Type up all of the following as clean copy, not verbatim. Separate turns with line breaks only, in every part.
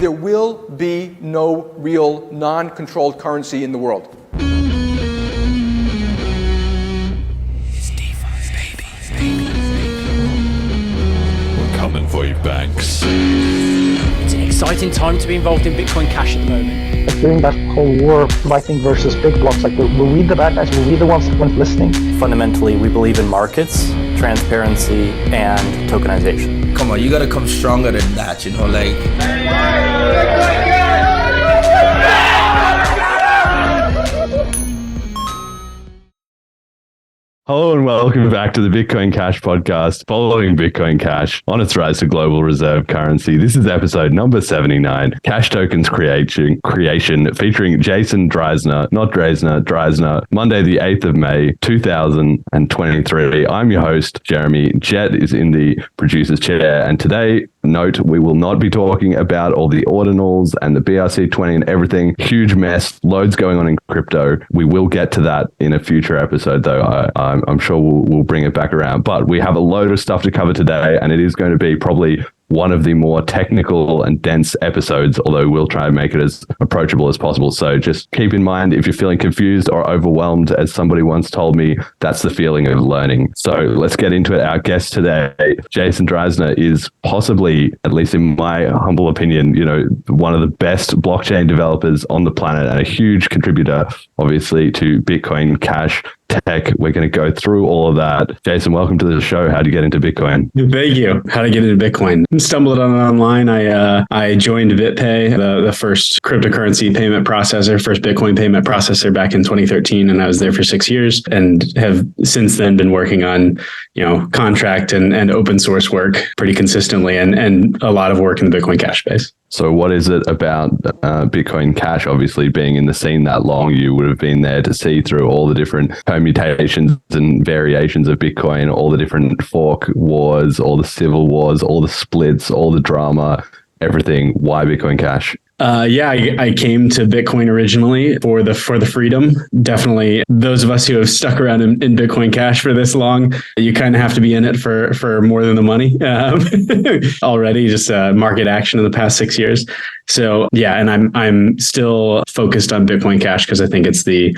There will be no real non-controlled currency in the world.
We're coming for you, banks.
It's an exciting time to be involved in Bitcoin Cash at the moment.
During that whole war, Lightning versus big blocks, like were we the bad guys? Were we the ones that weren't listening?
Fundamentally, we believe in markets, transparency, and tokenization.
Come on, you gotta come stronger than that, you know, like...
Hello and welcome back to the Bitcoin Cash podcast, following Bitcoin Cash on its rise to global reserve currency. This is episode number 79, CashTokens creation featuring Jason Dreyzehner, not Dreyzehner, Dreyzehner, Monday the 8th of May, 2023. I'm your host, Jeremy. Jet is in the producer's chair, and today, note, we will not be talking about all the ordinals and the BRC20 and everything. Huge mess, loads going on in crypto. We will get to that in a future episode, though. I'm sure we'll bring it back around. But we have a load of stuff to cover today, and it is going to be probably one of the more technical and dense episodes, although we'll try and make it as approachable as possible. So just keep in mind, if you're feeling confused or overwhelmed, as somebody once told me, that's the feeling of learning. So let's get into it. Our guest today, Jason Dreyzehner, is possibly, at least in my humble opinion, one of the best blockchain developers on the planet and a huge contributor, obviously, to Bitcoin Cash tech. We're going to go through all of that. Jason, welcome to the show. How do you get into Bitcoin?
Thank you. How to get into Bitcoin? Stumbled on it online. I joined BitPay, the first cryptocurrency payment processor, first Bitcoin payment processor back in 2013, and I was there for 6 years, and have since then been working on contract and open source work pretty consistently, and a lot of work in the Bitcoin Cash space.
So what is it about Bitcoin Cash? Obviously, being in the scene that long, you would have been there to see through all the different permutations and variations of Bitcoin, all the different fork wars, all the civil wars, all the splits, all the drama, everything. Why Bitcoin Cash?
I came to Bitcoin originally for the freedom. Definitely, those of us who have stuck around in Bitcoin Cash for this long, you kind of have to be in it for more than the money already. Just market action in the past 6 years. So yeah, and I'm still focused on Bitcoin Cash because I think it's the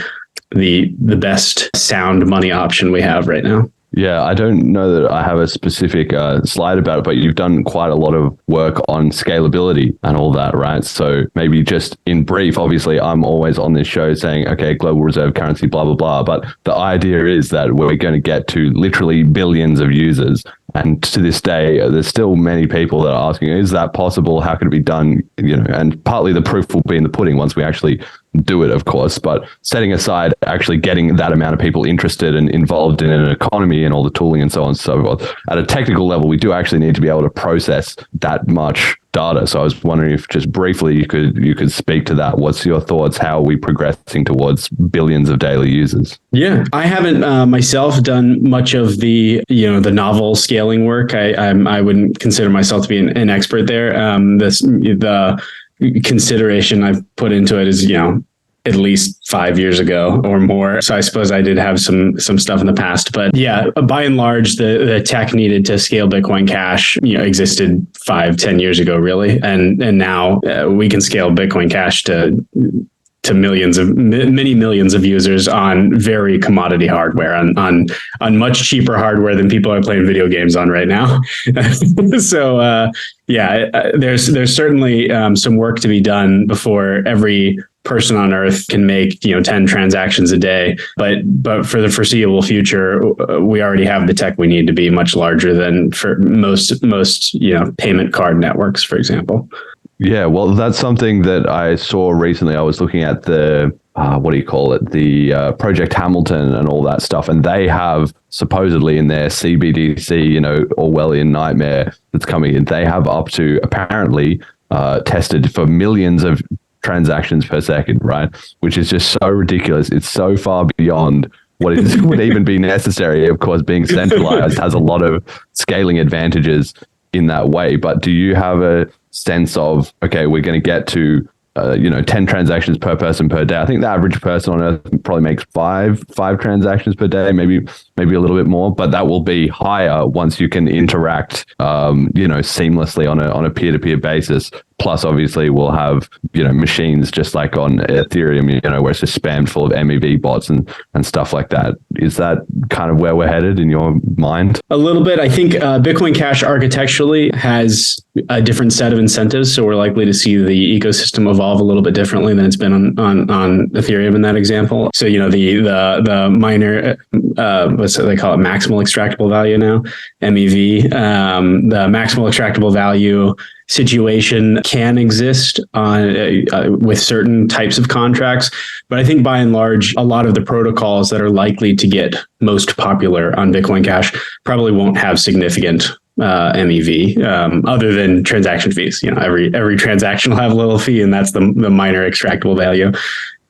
best sound money option we have right now.
Yeah, I don't know that I have a specific slide about it, but you've done quite a lot of work on scalability and all that, right? So maybe just in brief, obviously, I'm always on this show saying, okay, global reserve currency, blah, blah, blah. But the idea is that we're going to get to literally billions of users. And to this day, there's still many people that are asking, is that possible? How can it be done? And partly the proof will be in the pudding once we actually do it, of course. But setting aside actually getting that amount of people interested and involved in an economy and all the tooling and so on and so forth, at a technical level, we do actually need to be able to process that much data. So I was wondering if just briefly you could speak to that. What's your thoughts? How are we progressing towards billions of daily users? Yeah,
I haven't myself done much of the novel scaling work. I wouldn't consider myself to be an expert there. The consideration I've put into it is at least 5 years ago or more. So I suppose I did have some stuff in the past, but yeah, by and large, the tech needed to scale Bitcoin Cash, existed 5-10 years ago, really. And now we can scale Bitcoin Cash to many millions of users on very commodity hardware, on much cheaper hardware than people are playing video games on right now. So there's certainly some work to be done before every person on earth can make 10 transactions a day, but for the foreseeable future, we already have the tech we need to be much larger than for most payment card networks, for example.
Yeah, well, that's something that I saw recently. I was looking at the the Project Hamilton and all that stuff, and they have supposedly in their CBDC, Orwellian nightmare that's coming in, they have up to apparently tested for millions of transactions per second, right? Which is just so ridiculous. It's so far beyond what would even be necessary. Of course, being centralized has a lot of scaling advantages in that way. But do you have a sense of, okay, we're going to get to 10 transactions per person per day. I think the average person on Earth probably makes five transactions per day, maybe a little bit more, but that will be higher once you can interact, seamlessly on a peer-to-peer basis. Plus, obviously, we'll have, machines just like on Ethereum, where it's just spammed full of MEV bots and stuff like that. Is that kind of where we're headed in your mind?
A little bit. I think Bitcoin Cash architecturally has a different set of incentives, so we're likely to see the ecosystem evolve a little bit differently than it's been on Ethereum in that example. So the miner, what's they call it, maximal extractable value now, MEV. The maximal extractable value situation can exist with certain types of contracts, but I think by and large, a lot of the protocols that are likely to get most popular on Bitcoin Cash probably won't have significant MEV, other than transaction fees. Every transaction will have a little fee, and that's the minor extractable value.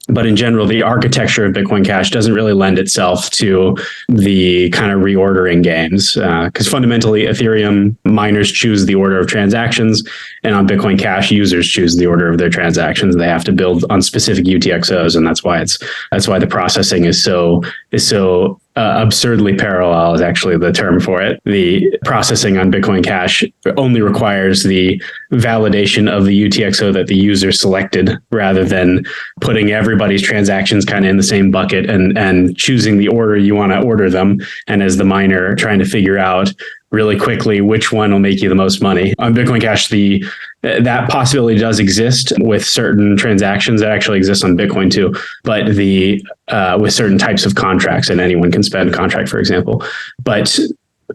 But in general, the architecture of Bitcoin Cash doesn't really lend itself to the kind of reordering games, because fundamentally, Ethereum miners choose the order of transactions, and on Bitcoin Cash, users choose the order of their transactions. They have to build on specific UTXOs, and that's why the processing is so absurdly parallel is actually the term for it. The processing on Bitcoin Cash only requires the validation of the UTXO that the user selected, rather than putting everybody's transactions kind of in the same bucket and choosing the order you want to order them. And as the miner trying to figure out really quickly which one will make you the most money. On Bitcoin Cash, that possibility does exist with certain transactions that actually exist on Bitcoin too, but with certain types of contracts, and anyone can spend a contract, for example. But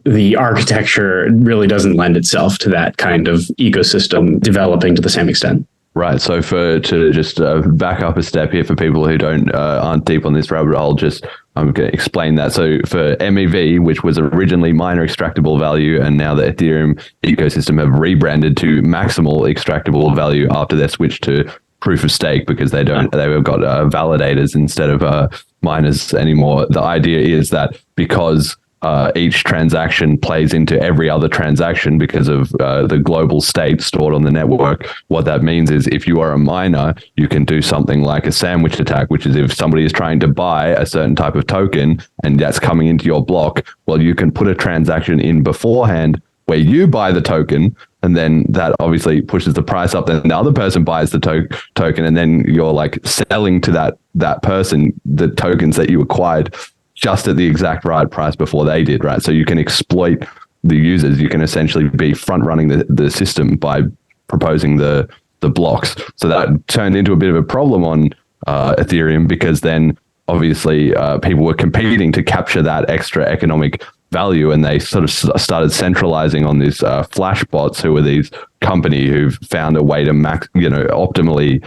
the architecture really doesn't lend itself to that kind of ecosystem developing to the same extent.
Right. So to just back up a step here for people who aren't deep on this rabbit hole, I'm going to explain that. So for MEV, which was originally minor extractable value, and now the Ethereum ecosystem have rebranded to maximal extractable value after their switch to proof of stake, because they've got validators instead of miners anymore. The idea is that because each transaction plays into every other transaction because of the global state stored on the network. What that means is if you are a miner, you can do something like a sandwich attack, which is if somebody is trying to buy a certain type of token and that's coming into your block, well, you can put a transaction in beforehand where you buy the token, and then that obviously pushes the price up. Then the other person buys the token, and then you're like selling to that person the tokens that you acquired just at the exact right price before they did, right? So you can exploit the users. You can essentially be front running the system by proposing the blocks. So that turned into a bit of a problem on Ethereum, because then obviously people were competing to capture that extra economic value, and they sort of started centralizing on these flash bots, who were these company who've found a way to optimally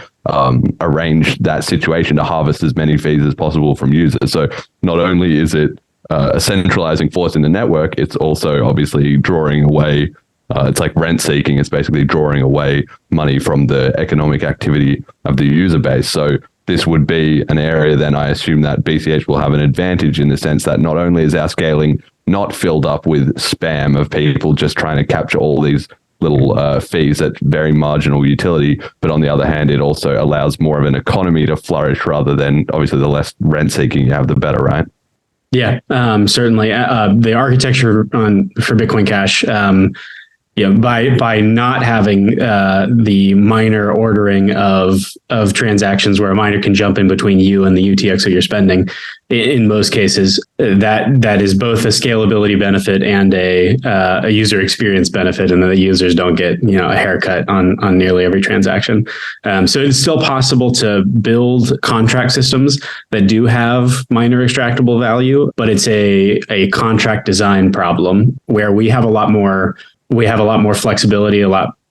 arrange that situation to harvest as many fees as possible from users. So not only is it a centralizing force in the network, it's also obviously drawing away. It's like rent seeking. It's basically drawing away money from the economic activity of the user base. So this would be an area then I assume that BCH will have an advantage, in the sense that not only is our scaling not filled up with spam of people just trying to capture all these little fees at very marginal utility, but on the other hand, it also allows more of an economy to flourish, rather than obviously the less rent seeking you have, the better, right?
Yeah, certainly. The architecture for Bitcoin Cash, by not having the miner ordering of transactions, where a miner can jump in between you and the UTXO you're spending, in most cases, that is both a scalability benefit and a user experience benefit, and the users don't get a haircut on nearly every transaction. So it's still possible to build contract systems that do have minor extractable value, but it's a contract design problem where we have a lot more flexibility,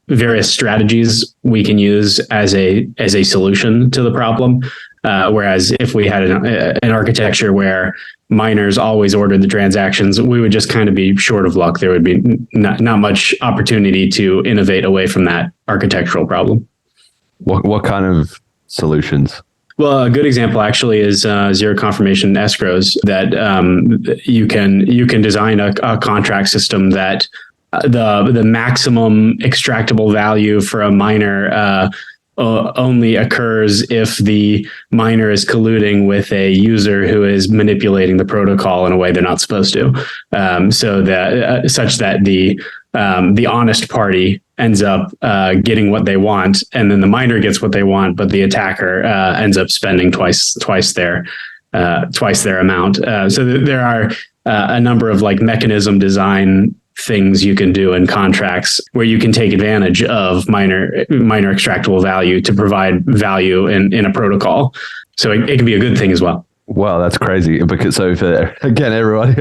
various strategies we can use as a solution to the problem. Whereas if we had an architecture where miners always ordered the transactions, we would just kind of be short of luck. There would be not much opportunity to innovate away from that architectural problem.
What kind of solutions?
Well, a good example actually is zero confirmation escrows, that you can design a contract system that the maximum extractable value for a miner only occurs if the miner is colluding with a user who is manipulating the protocol in a way they're not supposed to. So that such that the honest party ends up getting what they want, and then the miner gets what they want, but the attacker ends up spending twice their amount. So there are a number of like mechanism design things you can do in contracts where you can take advantage of minor extractable value to provide value in a protocol. So it can be a good thing as well.
Wow, that's crazy. Because so for, again, everyone,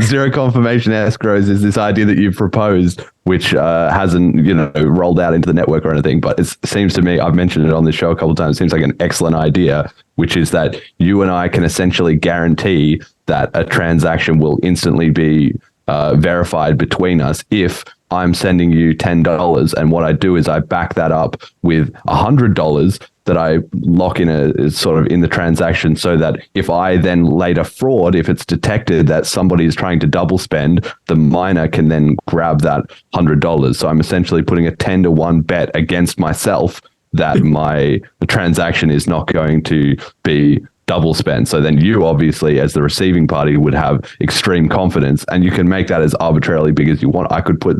zero confirmation escrows is this idea that you've proposed, which hasn't, rolled out into the network or anything. But it seems to me, I've mentioned it on the show a couple of times, it seems like an excellent idea, which is that you and I can essentially guarantee that a transaction will instantly be verified between us if I'm sending you $10, and what I do is I back that up with $100 that I lock in a sort of in the transaction, so that if I then later fraud, if it's detected that somebody is trying to double spend, the miner can then grab that $100. So I'm essentially putting a 10-to-1 bet against myself that the transaction is not going to be double spend. So then you obviously, as the receiving party, would have extreme confidence, and you can make that as arbitrarily big as you want. I could put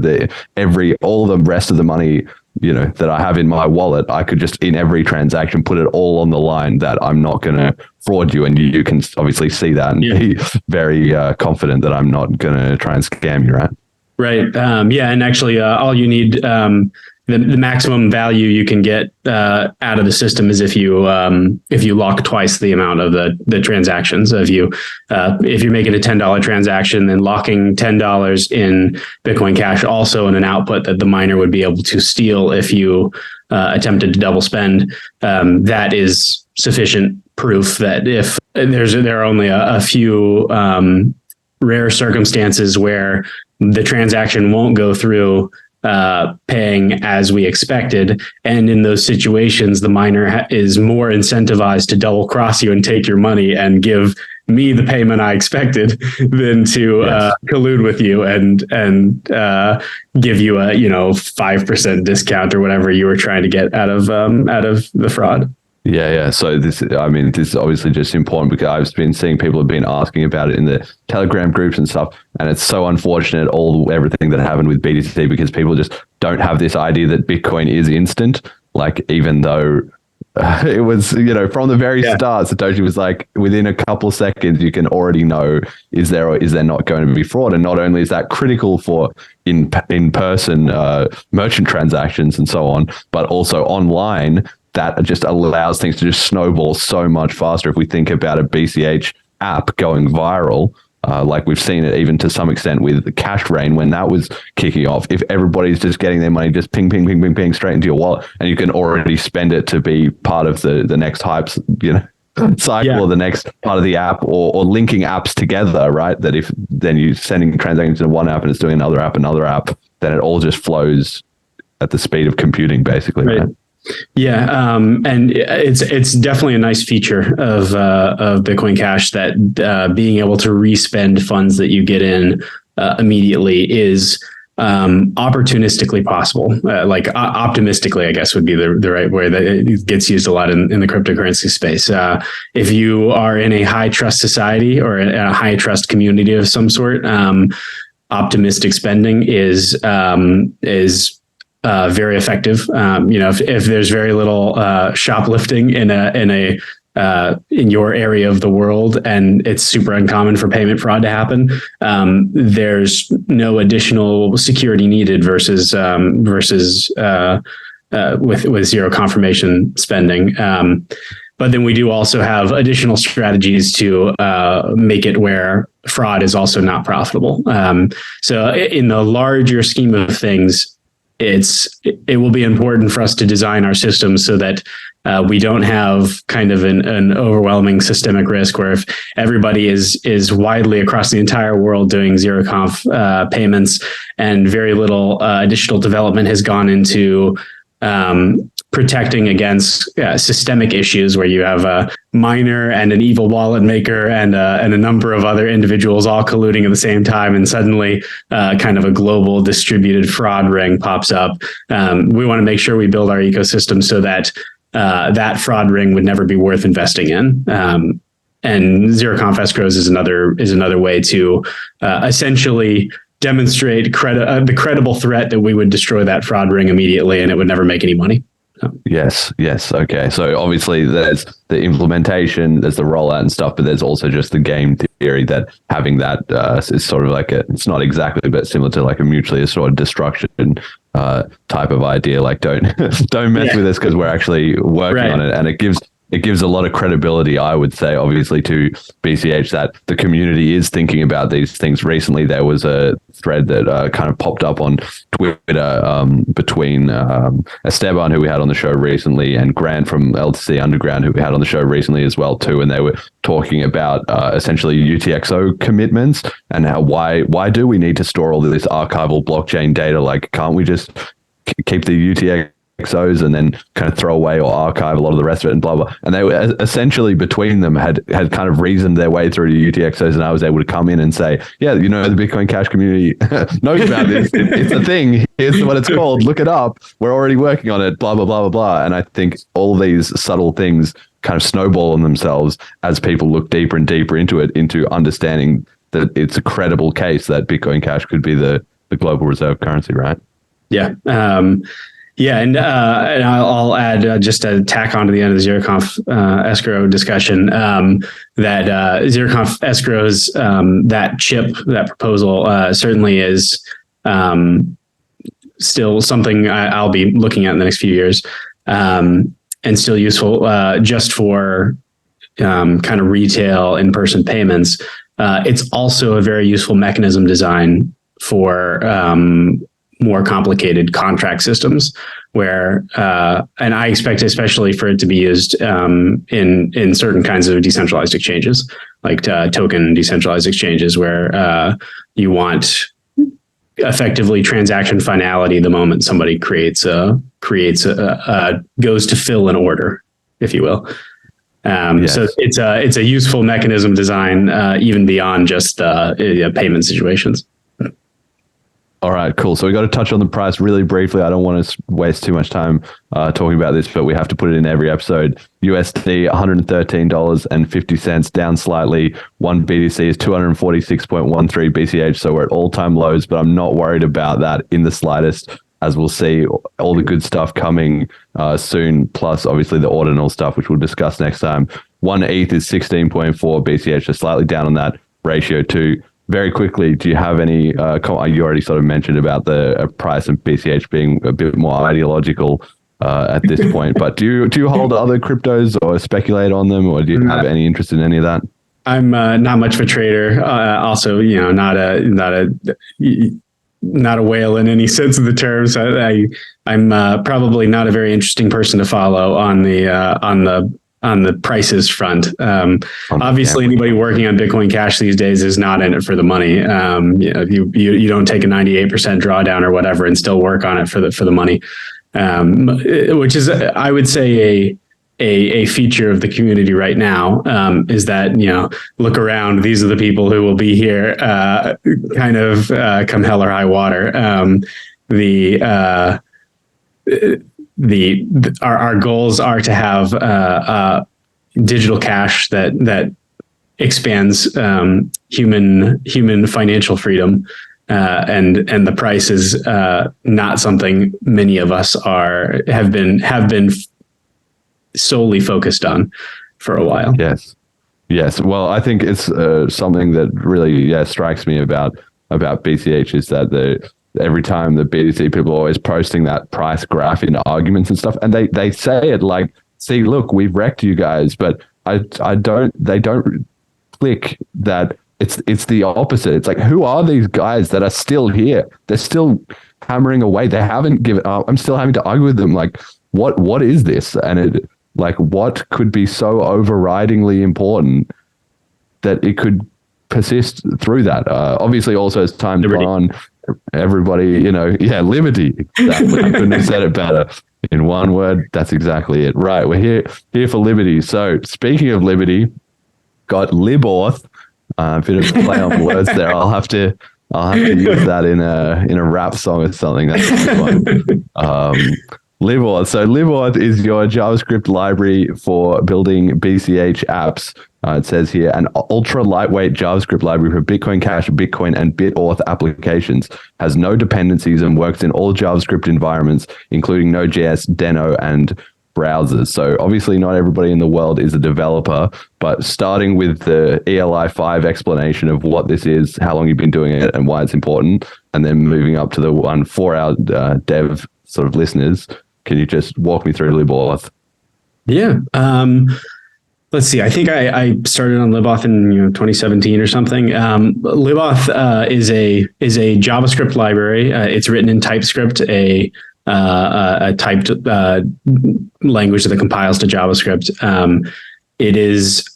all the rest of the money, that I have in my wallet, I could just in every transaction put it all on the line that I'm not going to fraud you, and you can obviously see that and be very confident that I'm not going to try and scam you, right? Right.
And actually, all you need, the maximum value you can get out of the system is if you lock twice the amount of the transactions. So if you're making a $10 transaction, then locking $10 in Bitcoin Cash also in an output that the miner would be able to steal if you attempted to double spend, that is sufficient proof that if there are only a few rare circumstances where the transaction won't go through paying as we expected. And in those situations, the miner is more incentivized to double cross you and take your money and give me the payment I expected than to collude with you and give you a 5% discount or whatever you were trying to get out of the fraud.
Yeah. So this is obviously just important because I've been seeing people have been asking about it in the Telegram groups and stuff, and it's so unfortunate everything that happened with BTC because people just don't have this idea that Bitcoin is instant. Like even though it was, from the very start, Satoshi was like within a couple seconds you can already know is there or is there not going to be fraud, and not only is that critical for in-person merchant transactions and so on, but also online. That just allows things to just snowball so much faster. If we think about a BCH app going viral, like we've seen it even to some extent with the Cash Rain when that was kicking off, if everybody's just getting their money just ping, ping, ping, ping, ping straight into your wallet, and you can already spend it to be part of the next hypes, cycle or the next part of the app or linking apps together, right? That if then you're sending transactions in one app and it's doing another app, then it all just flows at the speed of computing basically, right?
Yeah, and it's definitely a nice feature of Bitcoin Cash that being able to respend funds that you get in immediately is opportunistically possible. Optimistically, I guess would be the right word. That it gets used a lot in the cryptocurrency space. If you are in a high trust society or a high trust community of some sort, optimistic spending is very effective. If there's very little shoplifting in your area of the world and it's super uncommon for payment fraud to happen, there's no additional security needed versus with zero confirmation spending. But then we do also have additional strategies to make it where fraud is also not profitable. So in the larger scheme of things, it will be important for us to design our systems so that we don't have kind of an overwhelming systemic risk where if everybody is widely across the entire world doing zero conf payments and very little additional development has gone into protecting against systemic issues where you have a miner and an evil wallet maker and a number of other individuals all colluding at the same time, and suddenly kind of a global distributed fraud ring pops up. We want to make sure we build our ecosystem so that that fraud ring would never be worth investing in. And zero conf escrows is another way to essentially demonstrate the credible threat that we would destroy that fraud ring immediately and it would never make any money.
Yes. Okay. So obviously there's the implementation, there's the rollout and stuff, but there's also just the game theory that having that is sort of like it's not exactly, but similar to like a mutually assured destruction type of idea. Like don't mess with us because we're actually working on it, and it gives a lot of credibility, I would say, obviously, to BCH that the community is thinking about these things. Recently, there was a thread that kind of popped up on Twitter between Esteban, who we had on the show recently, and Grant from LTC Underground, who we had on the show recently as well, too. And they were talking about essentially UTXO commitments and how why do we need to store all of this archival blockchain data? Like, can't we just keep the UTXOs and then kind of throw away or archive a lot of the rest of it and blah, blah. And they were essentially between them had kind of reasoned their way through the UTXOs, and I was able to come in and say, yeah, the Bitcoin Cash community knows about this. It's a thing. Here's what it's called. Look it up. We're already working on it, blah, blah, blah, blah, blah. And I think all these subtle things kind of snowball on themselves as people look deeper and deeper into it, into understanding that it's a credible case that Bitcoin Cash could be the global reserve currency, right?
Yeah. And I'll add just to tack on to the end of the ZeroConf escrow discussion that ZeroConf escrows, that chip, that proposal certainly is still something I'll be looking at in the next few years, and still useful just for kind of retail in-person payments. It's also a very useful mechanism design for more complicated contract systems where, and I expect especially for it to be used in certain kinds of decentralized exchanges, like token decentralized exchanges, where you want effectively transaction finality the moment somebody goes to fill an order, if you will. Yes. So it's a useful mechanism design even beyond just payment situations.
All right, cool. So we got to touch on the price really briefly. I don't want to waste too much time talking about this, but we have to put it in every episode. USD $113.50, down slightly. One BTC is 246.13 BCH, so we're at all-time lows, but I'm not worried about that in the slightest, as we'll see all the good stuff coming soon, plus obviously the ordinal stuff, which we'll discuss next time. One ETH is 16.4 BCH, so slightly down on that ratio too. Very quickly, do you have any, you already sort of mentioned about the price of BCH being a bit more ideological at this point, but do you hold other cryptos or speculate on them, or do you have any interest in any of that?
I'm not much of a trader. Also, not a whale in any sense of the term. So I'm probably not a very interesting person to follow on the prices front. Obviously, anybody working on Bitcoin Cash these days is not in it for the money. You don't take a 98% drawdown or whatever and still work on it for the money, which is, I would say, a feature of the community right now, is that, look around, these are the people who will be here kind of come hell or high water. Our goals are to have digital cash that expands human financial freedom, and the price is not something many of us have been solely focused on for a while.
Yes. Well, I think it's something that really strikes me about BCH is that every time the BTC people are always posting that price graph in arguments and stuff, and they say it like, see, look, we've wrecked you guys, but they don't click that it's the opposite. It's like, who are these guys that are still here? They're still hammering away. They haven't given up. I'm still having to argue with them. Like, what is this? And what could be so overridingly important that it could persist through that? Obviously, also as time gone on, everybody, liberty. Exactly. I couldn't have said it better in one word. That's exactly it. Right. We're here for liberty. So speaking of liberty, got Libauth. A bit of play on words there. I'll have to use that in a rap song or something. That's a good one. Libauth. So Libauth is your JavaScript library for building BCH apps. It says here an ultra lightweight JavaScript library for Bitcoin Cash, Bitcoin, and Bitauth applications. Has no dependencies and works in all JavaScript environments, including Node.js, Deno, and browsers. So obviously not everybody in the world is a developer, but starting with the ELI5 explanation of what this is, how long you've been doing it, and why it's important, and then moving up to the one for our dev sort of listeners. Can you just walk me through Libauth?
Yeah. Let's see. I think I started on Libauth in 2017 or something. Libauth is a JavaScript library. It's written in TypeScript, a typed language that compiles to JavaScript. It is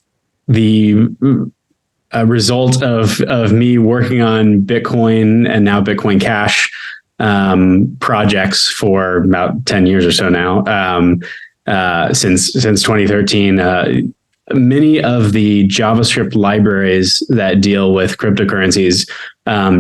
the result of me working on Bitcoin and now Bitcoin Cash projects for about 10 years or so now. Since 2013, many of the JavaScript libraries that deal with cryptocurrencies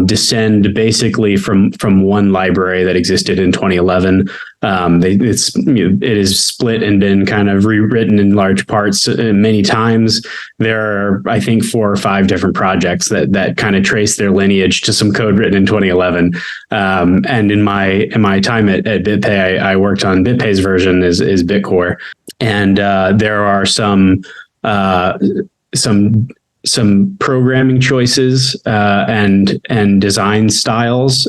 descend basically from one library that existed in 2011. It is split and been kind of rewritten in large parts many times. There are, I think, 4 or 5 different projects that kind of trace their lineage to some code written in 2011. And in my time at BitPay, I worked on BitPay's version is Bitcore, and there are some programming choices and design styles,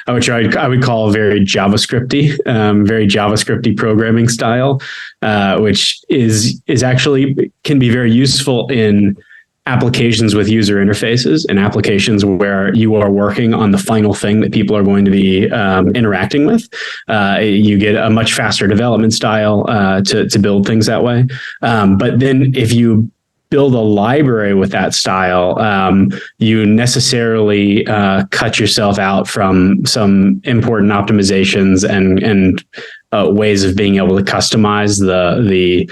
which I would call very JavaScripty programming style, which is actually can be very useful in applications with user interfaces and applications where you are working on the final thing that people are going to be interacting with. You get a much faster development style to build things that way. But then if you build a library with that style, you necessarily cut yourself out from some important optimizations and ways of being able to customize the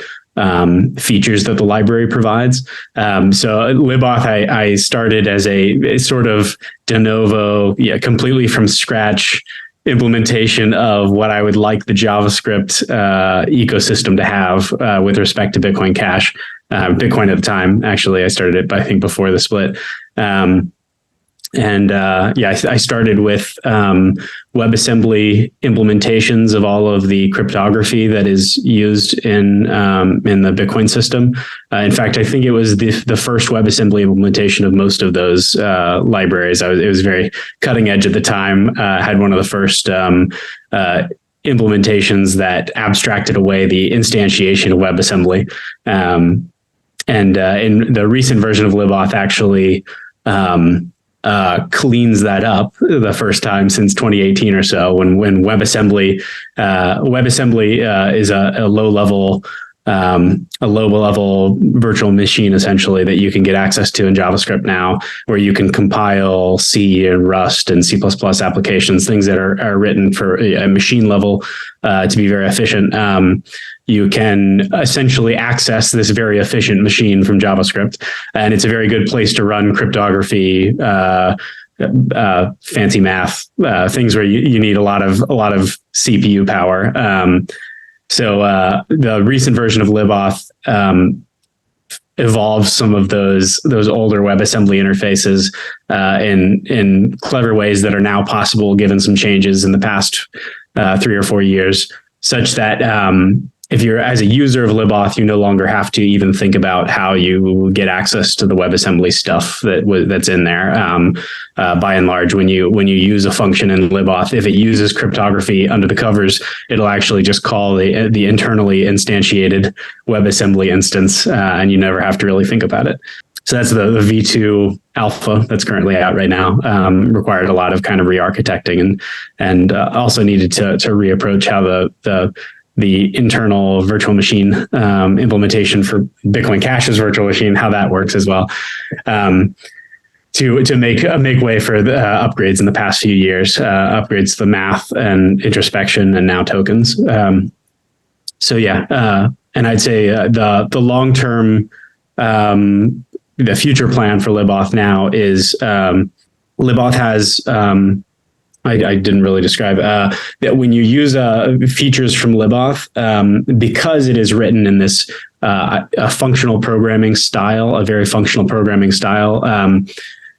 features that the library provides. So Libauth, I started as a sort of de novo, completely from scratch implementation of what I would like the JavaScript ecosystem to have with respect to Bitcoin Cash. Bitcoin at the time, actually, I started it, I think, before the split. I started with WebAssembly implementations of all of the cryptography that is used in the Bitcoin system. In fact, I think it was the first WebAssembly implementation of most of those libraries. It was very cutting edge at the time. Had one of the first implementations that abstracted away the instantiation of WebAssembly. And in the recent version of Libauth, actually cleans that up the first time since 2018 or so, when WebAssembly is a low level virtual machine, essentially, that you can get access to in JavaScript now, where you can compile C and Rust and C++ applications, things that are written for a machine level to be very efficient. You can essentially access this very efficient machine from JavaScript, and it's a very good place to run cryptography, fancy math, things where you need a lot of CPU power. So the recent version of Libauth evolves some of those older WebAssembly interfaces in clever ways that are now possible given some changes in the past 3 or 4 years, such that if you're, as a user of Libauth, you no longer have to even think about how you get access to the WebAssembly stuff that's in there. By and large, when you use a function in Libauth, if it uses cryptography under the covers, it'll actually just call the internally instantiated WebAssembly instance, and you never have to really think about it. So that's the V2 alpha that's currently out right now. Required a lot of kind of re-architecting and also needed to reapproach how the internal virtual machine implementation for Bitcoin Cash's virtual machine, how that works as well, to make way for the upgrades in the past few years, upgrades to the math and introspection and now tokens. And I'd say the long term, the future plan for Libauth now is Libauth has I didn't really describe that when you use features from Libauth, because it is written in this a functional programming style, a very functional programming style.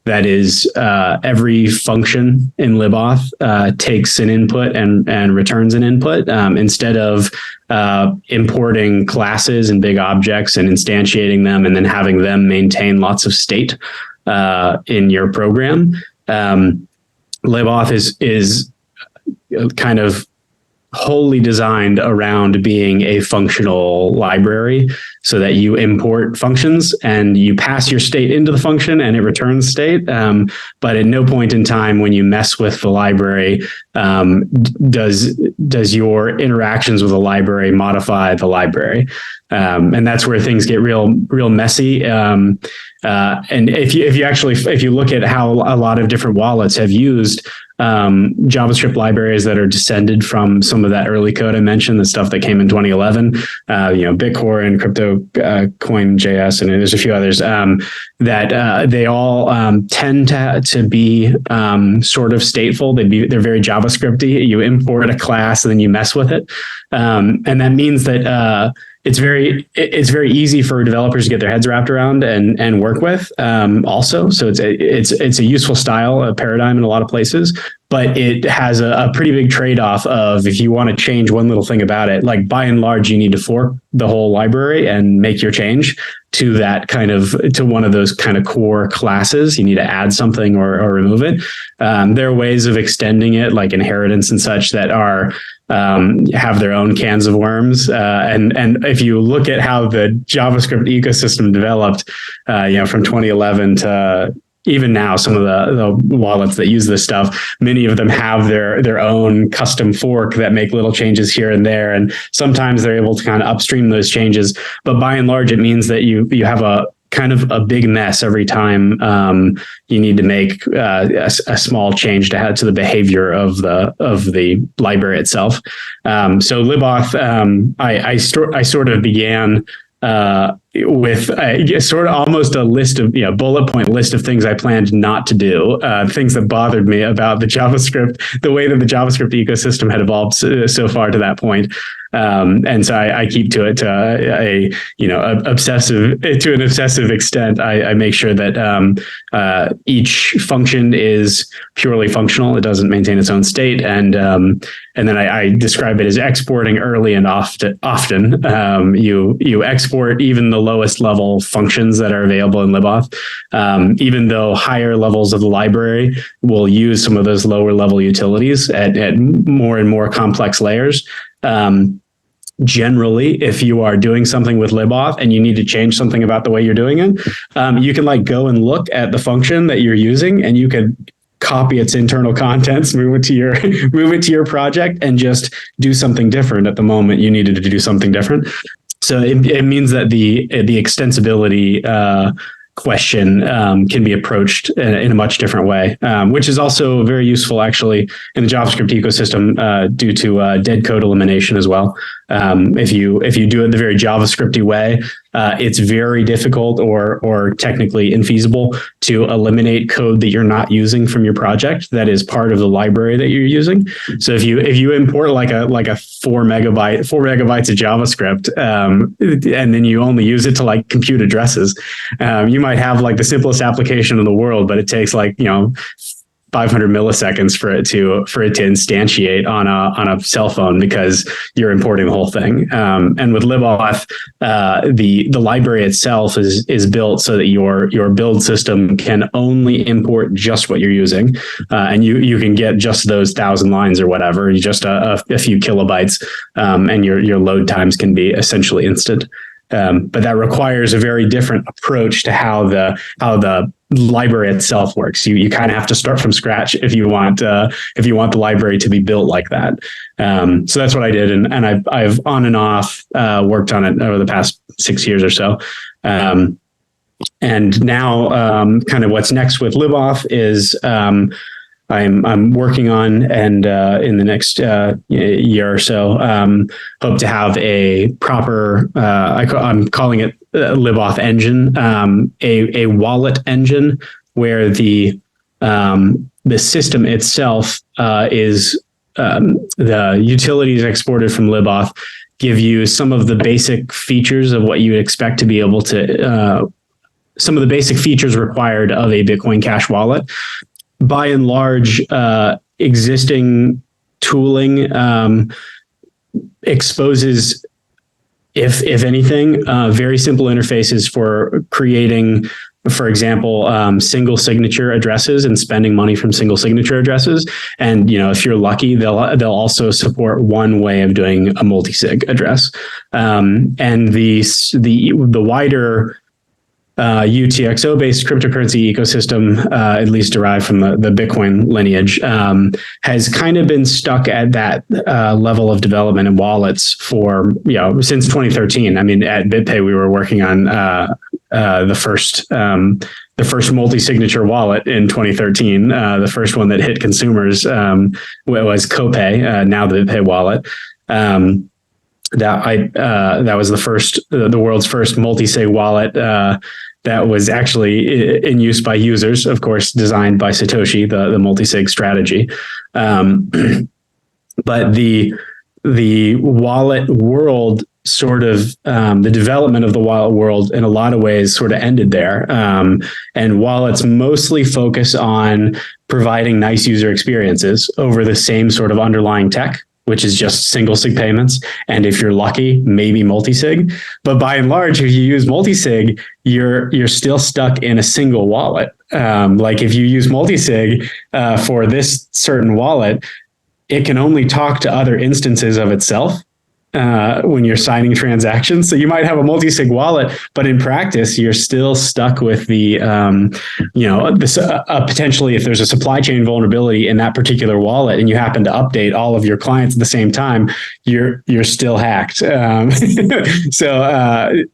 That is, every function in Libauth takes an input and returns an input instead of importing classes and big objects and instantiating them and then having them maintain lots of state in your program. Libauth is kind of wholly designed around being a functional library so that you import functions and you pass your state into the function and it returns state. But at no point in time when you mess with the library, does your interactions with the library modify the library. And that's where things get real messy. And if you look at how a lot of different wallets have used JavaScript libraries that are descended from some of that early code I mentioned, the stuff that came in 2011, Bitcore and CryptoCoin.js, and there's a few others that they all tend to be sort of stateful. They're very JavaScripty. You import a class and then you mess with it, and that means that it's very easy for developers to get their heads wrapped around and work with. Also, so it's a useful style, a paradigm in a lot of places, but it has a pretty big trade-off of if you want to change one little thing about it, like by and large, you need to fork the whole library and make your change to one of those kind of core classes. You need to add something or remove it. There are ways of extending it, like inheritance and such, that are have their own cans of worms. And if you look at how the JavaScript ecosystem developed, from 2011 to even now, some of the wallets that use this stuff, many of them have their own custom fork that make little changes here and there. And sometimes they're able to kind of upstream those changes. But by and large, it means that you have a kind of a big mess every time you need to make a small change to the behavior of the library itself. So Libauth, I sort of began with sort of almost a list of bullet point list of things I planned not to do, things that bothered me about the JavaScript, the way that the JavaScript ecosystem had evolved so far to that point. And so I keep to it to an obsessive extent. I make sure that each function is purely functional. It doesn't maintain its own state, and then I describe it as exporting early and often. You export even the lowest level functions that are available in Libauth, even though higher levels of the library will use some of those lower level utilities at more and more complex layers. Generally, if you are doing something with Libauth and you need to change something about the way you're doing it, you can go and look at the function that you're using, and you can copy its internal contents, move it to your project, and just do something different at the moment you needed to do something different. So it means that the extensibility question can be approached in a much different way, which is also very useful actually in the JavaScript ecosystem due to dead code elimination as well. If you do it the very JavaScripty way, it's very difficult or technically infeasible to eliminate code that you're not using from your project that is part of the library that you're using. So if you import like a 4 megabytes of JavaScript, and then you only use it to compute addresses, you might have the simplest application in the world, but it takes 500 milliseconds for it to instantiate on a cell phone because you're importing the whole thing. And with Libauth, the library itself is built so that your build system can only import just what you're using, and you can get just those 1,000 lines or whatever, just a few kilobytes, and your load times can be essentially instant. But that requires a very different approach to how the library itself works. You kind of have to start from scratch if you want the library to be built like that. So that's what I did, and I've on and off worked on it over the past 6 years or so. And now, kind of what's next with Libauth is I'm working on, and in the next year or so, hope to have a proper, I'm calling it Libauth engine, a wallet engine where the the system itself is the utilities exported from Libauth give you some of the basic features of what you would expect to be able to, some of the basic features required of a Bitcoin Cash wallet. By and large, existing tooling exposes, if anything, very simple interfaces for creating, for example, single signature addresses and spending money from single signature addresses. And, if you're lucky, they'll also support one way of doing a multi-sig address. And the wider UTXO-based cryptocurrency ecosystem, at least derived from the Bitcoin lineage, has kind of been stuck at that level of development in wallets for since 2013. I mean, at BitPay, we were working on the first multi-signature wallet in 2013. The first one that hit consumers was Copay, now the BitPay wallet. That was the world's first multi-sig wallet that was actually in use by users, of course, designed by Satoshi, the multi-sig strategy. But the wallet world sort of, the development of the wallet world in a lot of ways sort of ended there. And wallets mostly focus on providing nice user experiences over the same sort of underlying tech, which is just single sig payments. And if you're lucky, maybe multi-sig. But by and large, if you use multi-sig, you're still stuck in a single wallet. Like if you use multi-sig for this certain wallet, it can only talk to other instances of itself when you're signing transactions. So you might have a multi-sig wallet, but in practice, you're still stuck with the, potentially if there's a supply chain vulnerability in that particular wallet and you happen to update all of your clients at the same time, you're still hacked. So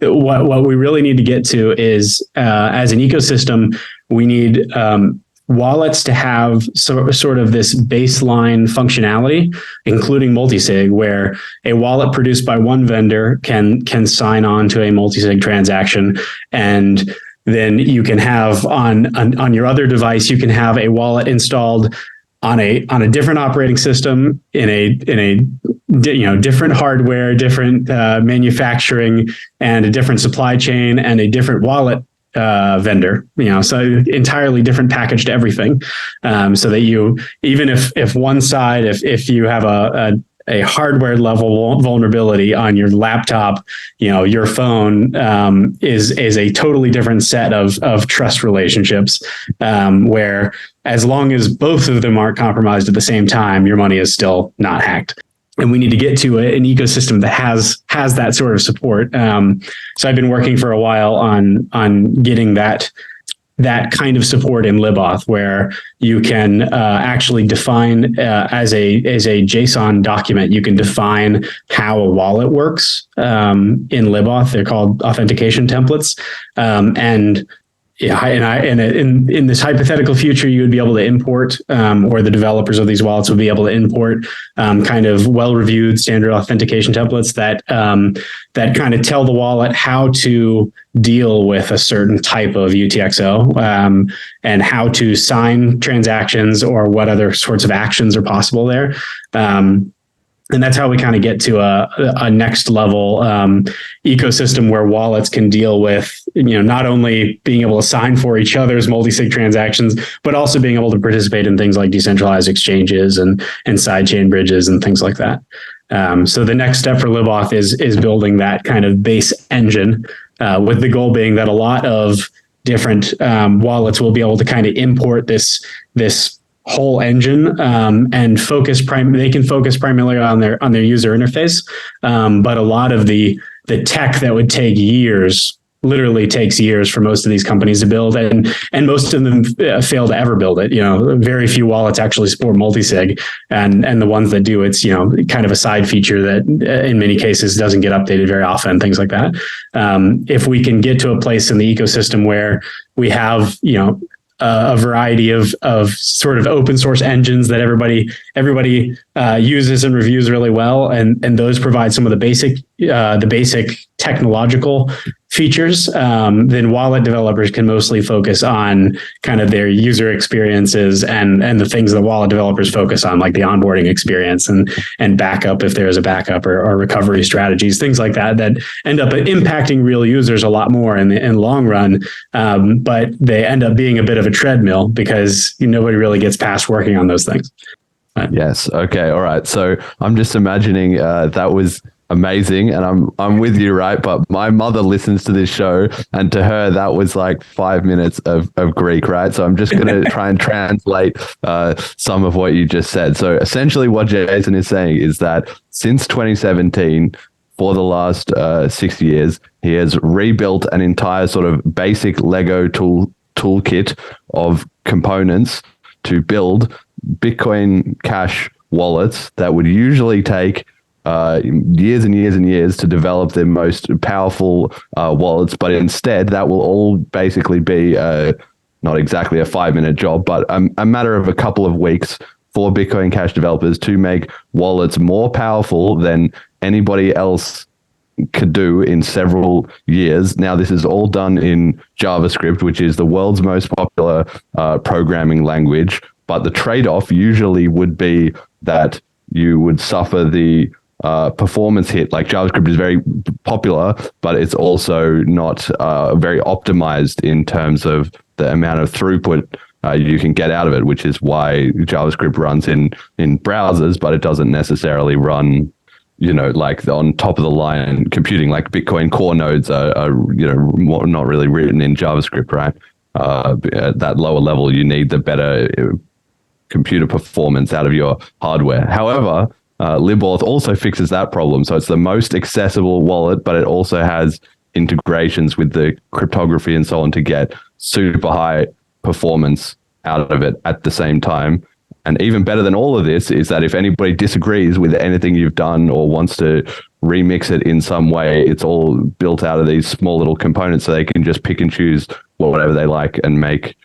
what we really need to get to is, as an ecosystem, we need wallets to have sort of this baseline functionality, including multisig, where a wallet produced by one vendor can sign on to a multisig transaction, and then you can have on your other device, you can have a wallet installed on a different operating system in a different hardware, different manufacturing, and a different supply chain, and a different wallet vendor, so entirely different package to everything, so that you, even if one side, if you have a hardware level vulnerability on your laptop, your phone is a totally different set of trust relationships, where as long as both of them aren't compromised at the same time, your money is still not hacked. And we need to get to an ecosystem that has that sort of support. So I've been working for a while on getting that kind of support in Libauth, where you can actually define as a JSON document, you can define how a wallet works in Libauth. They're called authentication templates, and in this hypothetical future, you would be able to import, or the developers of these wallets would be able to import kind of well-reviewed standard authentication templates that kind of tell the wallet how to deal with a certain type of UTXO, and how to sign transactions or what other sorts of actions are possible there. And that's how we kind of get to a next level ecosystem where wallets can deal with, not only being able to sign for each other's multi-sig transactions, but also being able to participate in things like decentralized exchanges and sidechain bridges and things like that. So the next step for Libauth is building that kind of base engine, with the goal being that a lot of different wallets will be able to kind of import this whole engine, and they can focus primarily on their user interface, but a lot of the tech that would take years literally takes years for most of these companies to build, and most of them fail to ever build it. Very few wallets actually support multisig, and the ones that do, it's kind of a side feature that in many cases doesn't get updated very often, things like that. If we can get to a place in the ecosystem where we have a variety of sort of open source engines that everybody uses and reviews really well, and those provide some of the basic technological features, then wallet developers can mostly focus on kind of their user experiences and the things that wallet developers focus on, like the onboarding experience and backup if there is a backup or recovery strategies, things like that end up impacting real users a lot more in the long run. But they end up being a bit of a treadmill because nobody really gets past working on those things.
Yes. Okay. All right. So I'm just imagining that was amazing, and I'm with you, right? But my mother listens to this show, and to her that was like 5 minutes of Greek, right? So I'm just going to try and translate some of what you just said. So essentially what Jason is saying is that since 2017, for the last 6 years, he has rebuilt an entire sort of basic Lego toolkit of components to build Bitcoin Cash wallets that would usually take years and years and years to develop their most powerful wallets, but instead that will all basically be not exactly a 5-minute job, but a matter of a couple of weeks for Bitcoin Cash developers to make wallets more powerful than anybody else could do in several years. Now, this is all done in JavaScript, which is the world's most popular programming language, but the trade-off usually would be that you would suffer the performance hit. Like JavaScript is very popular, but it's also not very optimized in terms of the amount of throughput you can get out of it, which is why JavaScript runs in browsers, but it doesn't necessarily run, like on top of the line computing. Like Bitcoin core nodes are not really written in JavaScript, right? At that lower level, you need the better computer performance out of your hardware. However, Libauth also fixes that problem. So it's the most accessible wallet, but it also has integrations with the cryptography and so on to get super high performance out of it at the same time. And even better than all of this is that if anybody disagrees with anything you've done or wants to remix it in some way, it's all built out of these small little components, so they can just pick and choose whatever they like and make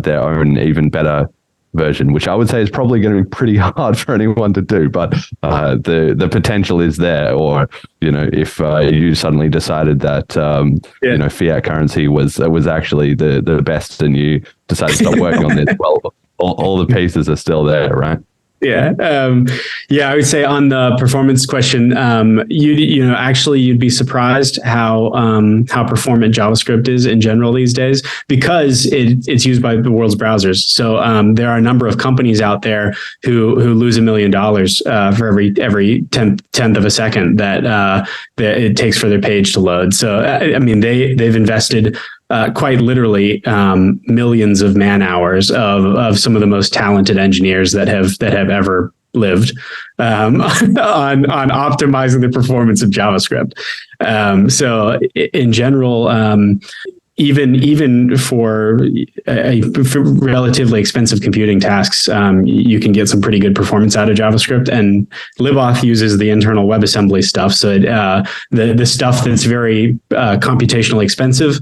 their own even better version, which I would say is probably going to be pretty hard for anyone to do, but the potential is there. Or if you suddenly decided that fiat currency was actually the best, and you decided to stop working on this, well, all the pieces are still there, right?
Yeah. I would say on the performance question, you'd be surprised how performant JavaScript is in general these days, because it's used by the world's browsers. So there are a number of companies out there who lose $1 million for every tenth of a second that it takes for their page to load. So they've invested quite literally millions of man hours of some of the most talented engineers that have ever lived on optimizing the performance of JavaScript. So in general, even for relatively expensive computing tasks, you can get some pretty good performance out of JavaScript. And Libauth uses the internal WebAssembly stuff. So the stuff that's very computationally expensive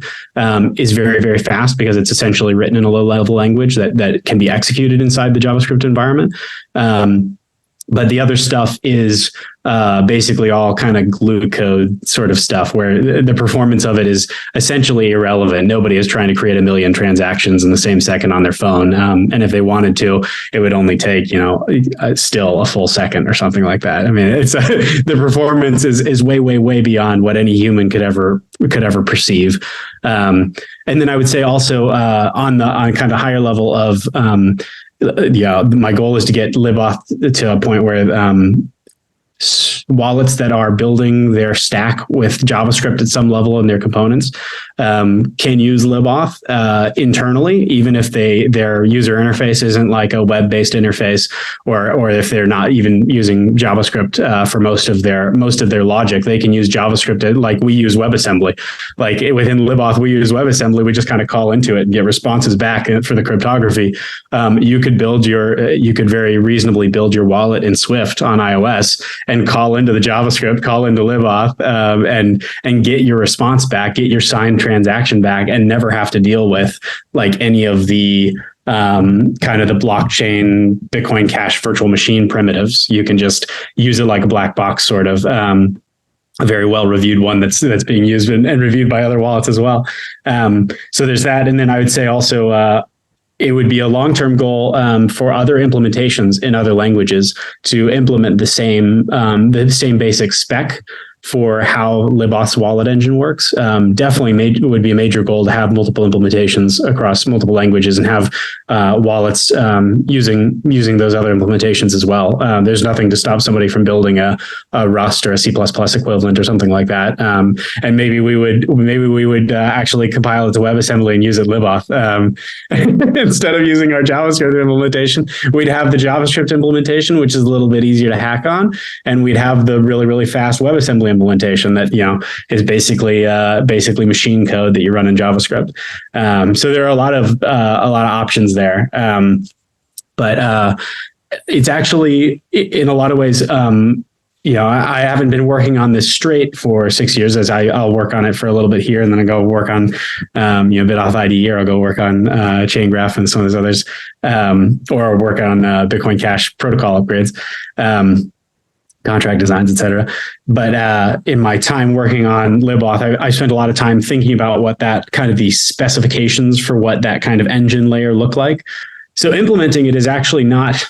is very, very fast, because it's essentially written in a low-level language that can be executed inside the JavaScript environment. But the other stuff is basically all kind of glue code sort of stuff, where the performance of it is essentially irrelevant. Nobody is trying to create 1 million transactions in the same second on their phone. And if they wanted to, it would only take, still a full second or something like that. I mean, it's the performance is way, way, way beyond what any human could ever perceive. And then I would say also on kind of higher level of my goal is to get Libauth to a point where wallets that are building their stack with JavaScript at some level in their components can use Libauth internally, even if their user interface isn't like a web-based interface, or if they're not even using JavaScript for most of their logic. They can use JavaScript like we use WebAssembly. Like within Libauth, we use WebAssembly. We just kind of call into it and get responses back for the cryptography. You could very reasonably build your wallet in Swift on iOS and call into the JavaScript, call into Libauth, and get your response back, get your signed transaction back, and never have to deal with like any of the kind of the blockchain Bitcoin Cash virtual machine primitives. You can just use it like a black box sort of. a very well-reviewed one that's being used and reviewed by other wallets as well. So there's that. And then I would say also, it would be a long-term goal for other implementations in other languages to implement the same basic spec for how Libauth's wallet engine works. Definitely would be a major goal to have multiple implementations across multiple languages and have wallets using those other implementations as well. There's nothing to stop somebody from building a Rust or a C++ equivalent or something like that. And maybe we would actually compile it to WebAssembly and use it Libauth instead of using our JavaScript implementation. We'd have the JavaScript implementation, which is a little bit easier to hack on, and we'd have the really, really fast WebAssembly implementation that is basically machine code that you run in JavaScript. So there are a lot of options there, but it's actually in a lot of ways. I haven't been working on this straight for 6 years, as I'll work on it for a little bit here, and then I go work on Bitauth IDE, or I'll go work on Chaingraph and some of those others, or work on Bitcoin Cash protocol upgrades. Contract designs, etc. But in my time working on Libauth, I spent a lot of time thinking about what that kind of the specifications for what that kind of engine layer look like. So implementing it is actually not.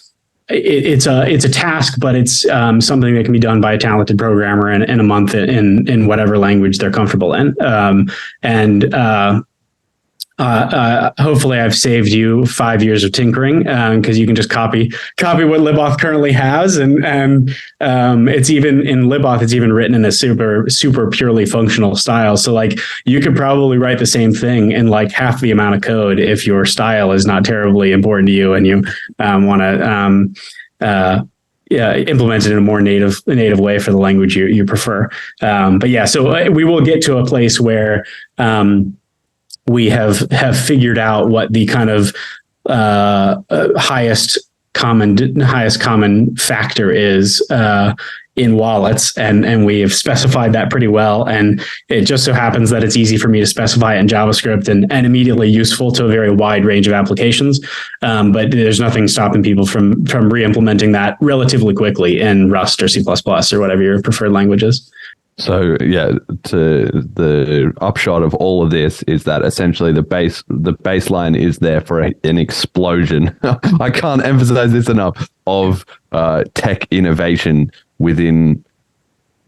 It's a task, but it's something that can be done by a talented programmer in a month in whatever language they're comfortable in. Hopefully I've saved you 5 years of tinkering, because you can just copy what Libauth currently has, and it's even in Libauth, it's even written in a super purely functional style. So like you could probably write the same thing in like half the amount of code if your style is not terribly important to you and you want to implement it in a more native way for the language you prefer. But yeah, so we will get to a place where we have figured out what the kind of highest common factor is in wallets, and we have specified that pretty well. And it just so happens that it's easy for me to specify it in JavaScript and immediately useful to a very wide range of applications. But there's nothing stopping people from re-implementing that relatively quickly in Rust or C++ or whatever your preferred language is.
So yeah, the upshot of all of this is that essentially the baseline is there for an explosion. I can't emphasize this enough, of tech innovation within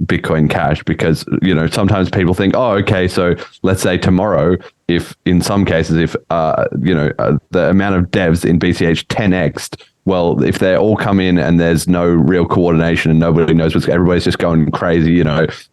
Bitcoin Cash, because sometimes people think, oh, okay, so let's say tomorrow, if in some cases the amount of devs in BCH 10x'd. Well, if they all come in and there's no real coordination and nobody knows everybody's just going crazy,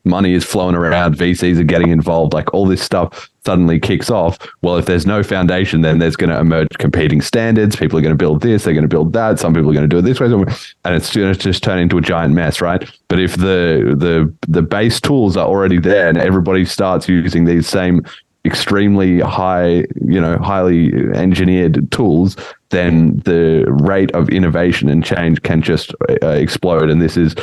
money is flowing around, VCs are getting involved, like all this stuff suddenly kicks off. Well, if there's no foundation, then there's going to emerge competing standards. People are going to build this, they're going to build that. Some people are going to do it this way, and it's going to just turn into a giant mess, right? But if the base tools are already there and everybody starts using these same extremely highly engineered tools, then the rate of innovation and change can just explode. And this is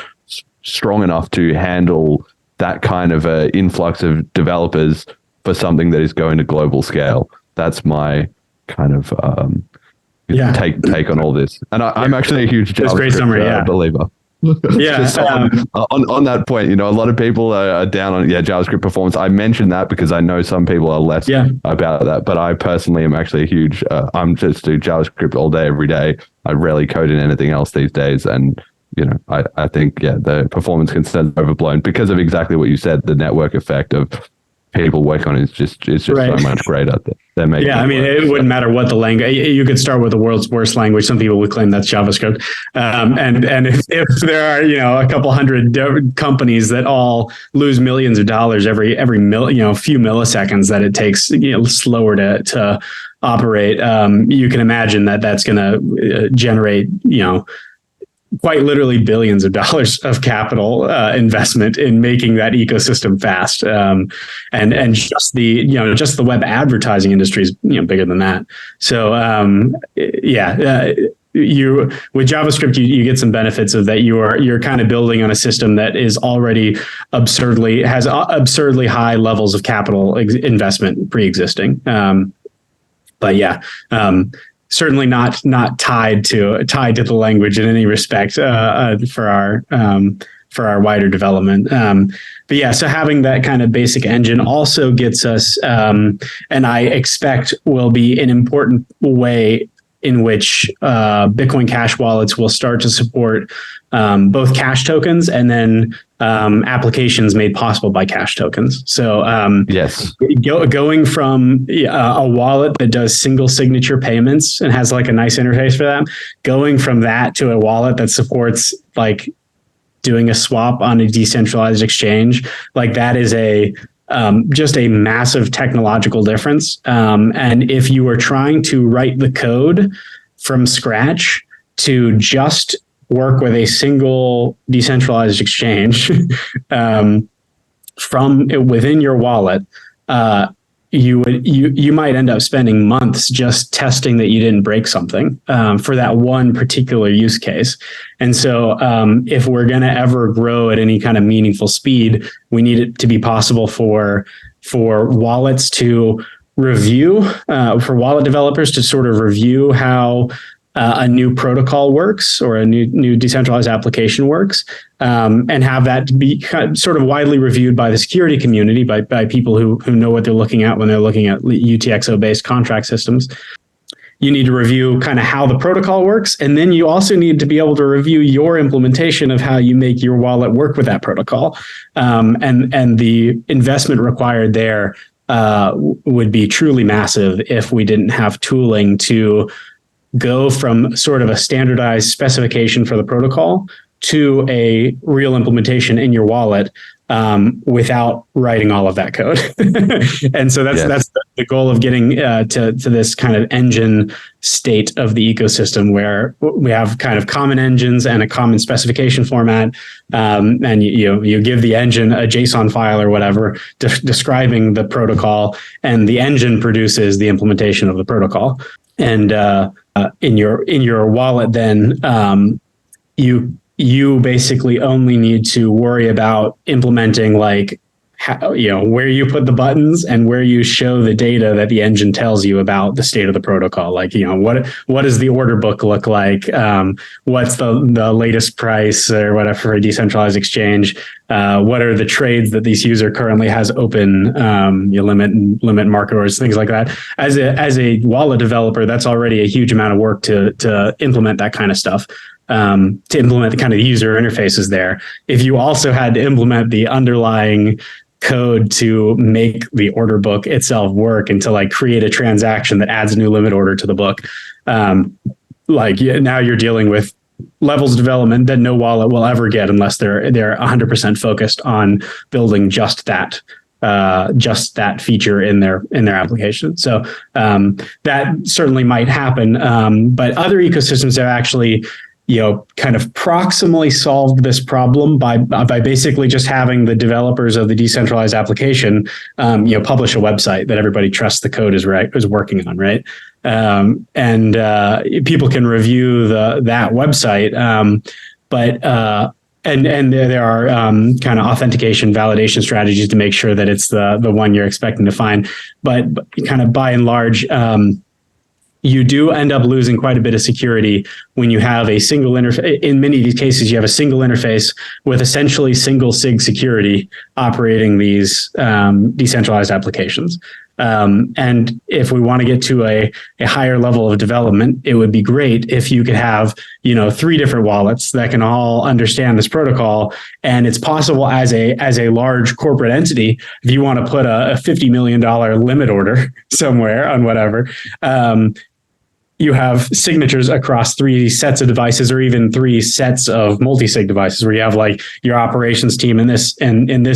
strong enough to handle that kind of influx of developers for something that is going to global scale. That's my kind of take on all this. And I'm actually a huge JavaScript believer.
Yeah.
On that point, a lot of people are down on JavaScript performance. I mentioned that because I know some people are less about that, but I personally am actually a huge. I'm just do JavaScript all day, every day. I rarely code in anything else these days, and I think the performance concerns are overblown because of exactly what you said. The network effect of people work on it is just so much greater.
It wouldn't matter what the language. You could start with the world's worst language. Some people would claim that's JavaScript. And if there are a couple hundred companies that all lose millions of dollars every few milliseconds that it takes slower to operate, you can imagine that that's going to generate quite literally billions of dollars of capital investment in making that ecosystem fast, and just the web advertising industry is bigger than that. So you with JavaScript you get some benefits of that. You're kind of building on a system that is already absurdly high levels of capital investment pre-existing. Certainly not tied to the language in any respect for our wider development. But yeah, so having that kind of basic engine also gets us, and I expect will be an important way in which Bitcoin Cash wallets will start to support both cash tokens and then applications made possible by cash tokens. So
Yes.
going from a wallet that does single signature payments and has like a nice interface for that, going from that to a wallet that supports like doing a swap on a decentralized exchange, like that is just a massive technological difference. And if you were trying to write the code from scratch to just work with a single decentralized exchange from within your wallet, you might end up spending months just testing that you didn't break something for that one particular use case. And so if we're going to ever grow at any kind of meaningful speed, we need it to be possible for wallets to review, for wallet developers to sort of review how a new protocol works or a new decentralized application works, and have that be kind of sort of widely reviewed by the security community, by people who know what they're looking at when they're looking at UTXO-based contract systems. You need to review kind of how the protocol works, and then you also need to be able to review your implementation of how you make your wallet work with that protocol, and the investment required there would be truly massive if we didn't have tooling to go from sort of a standardized specification for the protocol to a real implementation in your wallet without writing all of that code. And so that's the goal of getting to this kind of engine state of the ecosystem where we have kind of common engines and a common specification format. And you give the engine a JSON file or whatever describing the protocol, and the engine produces the implementation of the protocol. And in your wallet, then you basically only need to worry about implementing like how, where you put the buttons and where you show the data that the engine tells you about the state of the protocol. Like, what does the order book look like? What's the latest price or whatever for a decentralized exchange? What are the trades that this user currently has open? Limit market orders, things like that. As a wallet developer, that's already a huge amount of work to implement that kind of stuff. To implement the kind of user interfaces there. If you also had to implement the underlying code to make the order book itself work and to like create a transaction that adds a new limit order to the book, now you're dealing with levels of development that no wallet will ever get unless they're 100% focused on building just that feature in their application. So that certainly might happen, but other ecosystems have actually kind of proximally solved this problem by basically just having the developers of the decentralized application, publish a website that everybody trusts the code is working on, right? And people can review that website, and there are kind of authentication validation strategies to make sure that it's the one you're expecting to find. But kind of by and large, you do end up losing quite a bit of security when you have a single interface. In many of these cases, you have a single interface with essentially single sig security operating these decentralized applications. And if we want to get to a higher level of development, it would be great if you could have, 3 different wallets that can all understand this protocol. And it's possible as a large corporate entity, if you want to put a $50 million limit order somewhere on whatever, you have signatures across 3 sets of devices, or even 3 sets of multi-sig devices, where you have like your operations team in this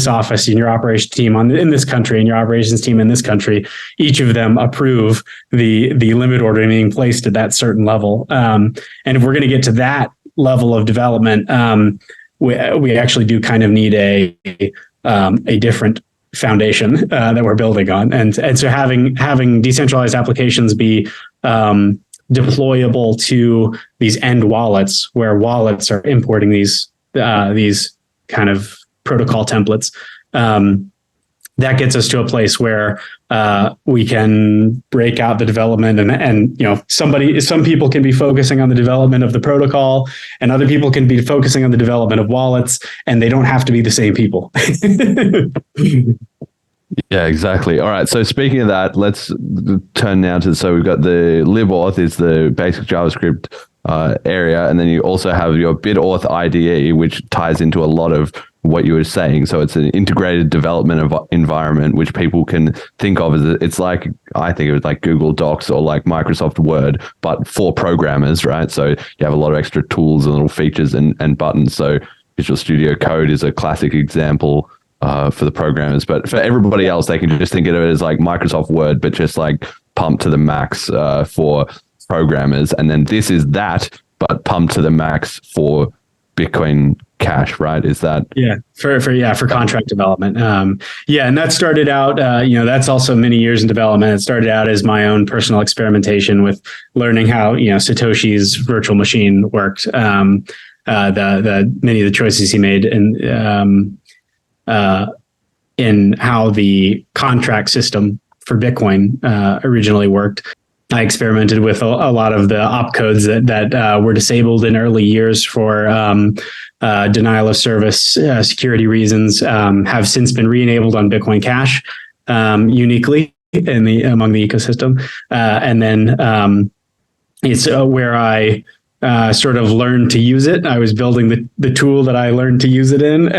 office, and your operations team in this country, and your operations team in this country. Each of them approve the limit order being placed at that certain level. And if we're going to get to that level of development, we actually do kind of need a different foundation that we're building on, and so having decentralized applications be deployable to these end wallets, where wallets are importing these kind of protocol templates, that gets us to a place where we can break out the development, and some people can be focusing on the development of the protocol, and other people can be focusing on the development of wallets, and they don't have to be the same people.
Yeah, exactly. All right. So speaking of that, let's turn now to, so we've got the Libauth is the basic JavaScript area. And then you also have your Bitauth IDE, which ties into a lot of what you were saying. So it's an integrated development environment, which people can think of as, it's like, I think it was like Google Docs or like Microsoft Word, but for programmers, right? So you have a lot of extra tools and little features and buttons. So Visual Studio Code is a classic example for the programmers, but for everybody else, they can just think of it as like Microsoft Word, but just like pumped to the max for programmers. And then this is that, but pumped to the max for Bitcoin Cash, right? Is that?
Yeah, for contract development. And that started out, that's also many years in development. It started out as my own personal experimentation with learning how, Satoshi's virtual machine worked. The many of the choices he made, and in how the contract system for Bitcoin originally worked. I experimented with a lot of the opcodes that were disabled in early years for denial of service security reasons, have since been re-enabled on Bitcoin Cash uniquely among the ecosystem. And then it's where I sort of learned to use it. I was building the tool that I learned to use it in,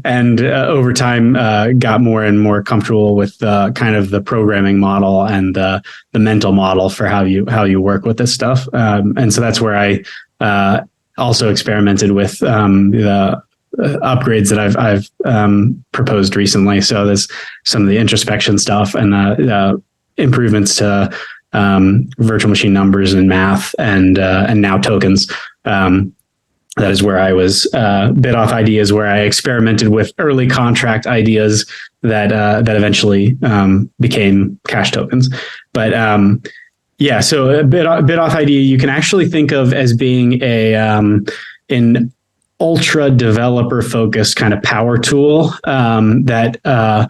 and over time got more and more comfortable with kind of the programming model and the mental model for how you work with this stuff. And so that's where I also experimented with the upgrades that I've proposed recently. So there's some of the introspection stuff and improvements to virtual machine numbers and math, and now tokens. That is where I was. Bitauth IDE is where I experimented with early contract ideas that eventually became cash tokens. But so Bitauth IDE you can actually think of as being an ultra developer focused kind of power tool that.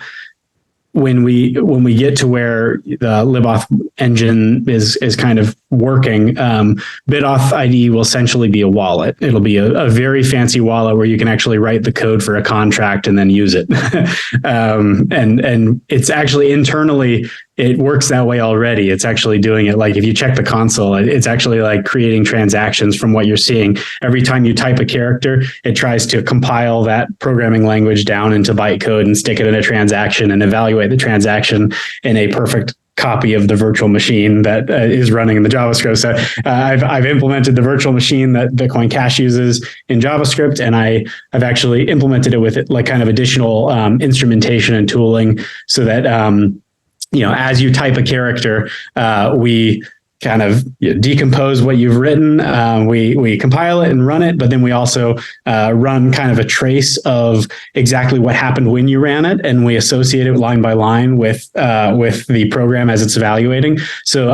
When we get to where the Libauth engine is kind of working, Bitauth IDE will essentially be a wallet. It'll be a very fancy wallet where you can actually write the code for a contract and then use it. And it's actually internally, it works that way already. It's actually doing it. Like if you check the console, it's actually like creating transactions from what you're seeing. Every time you type a character, it tries to compile that programming language down into bytecode and stick it in a transaction and evaluate the transaction in a perfect copy of the virtual machine that is running in the JavaScript. So I've implemented the virtual machine that Bitcoin Cash uses in JavaScript, and I've actually implemented it with like kind of additional instrumentation and tooling so that as you type a character, we kind of decompose what you've written. We compile it and run it, but then we also run kind of a trace of exactly what happened when you ran it, and we associate it line by line with the program as it's evaluating. So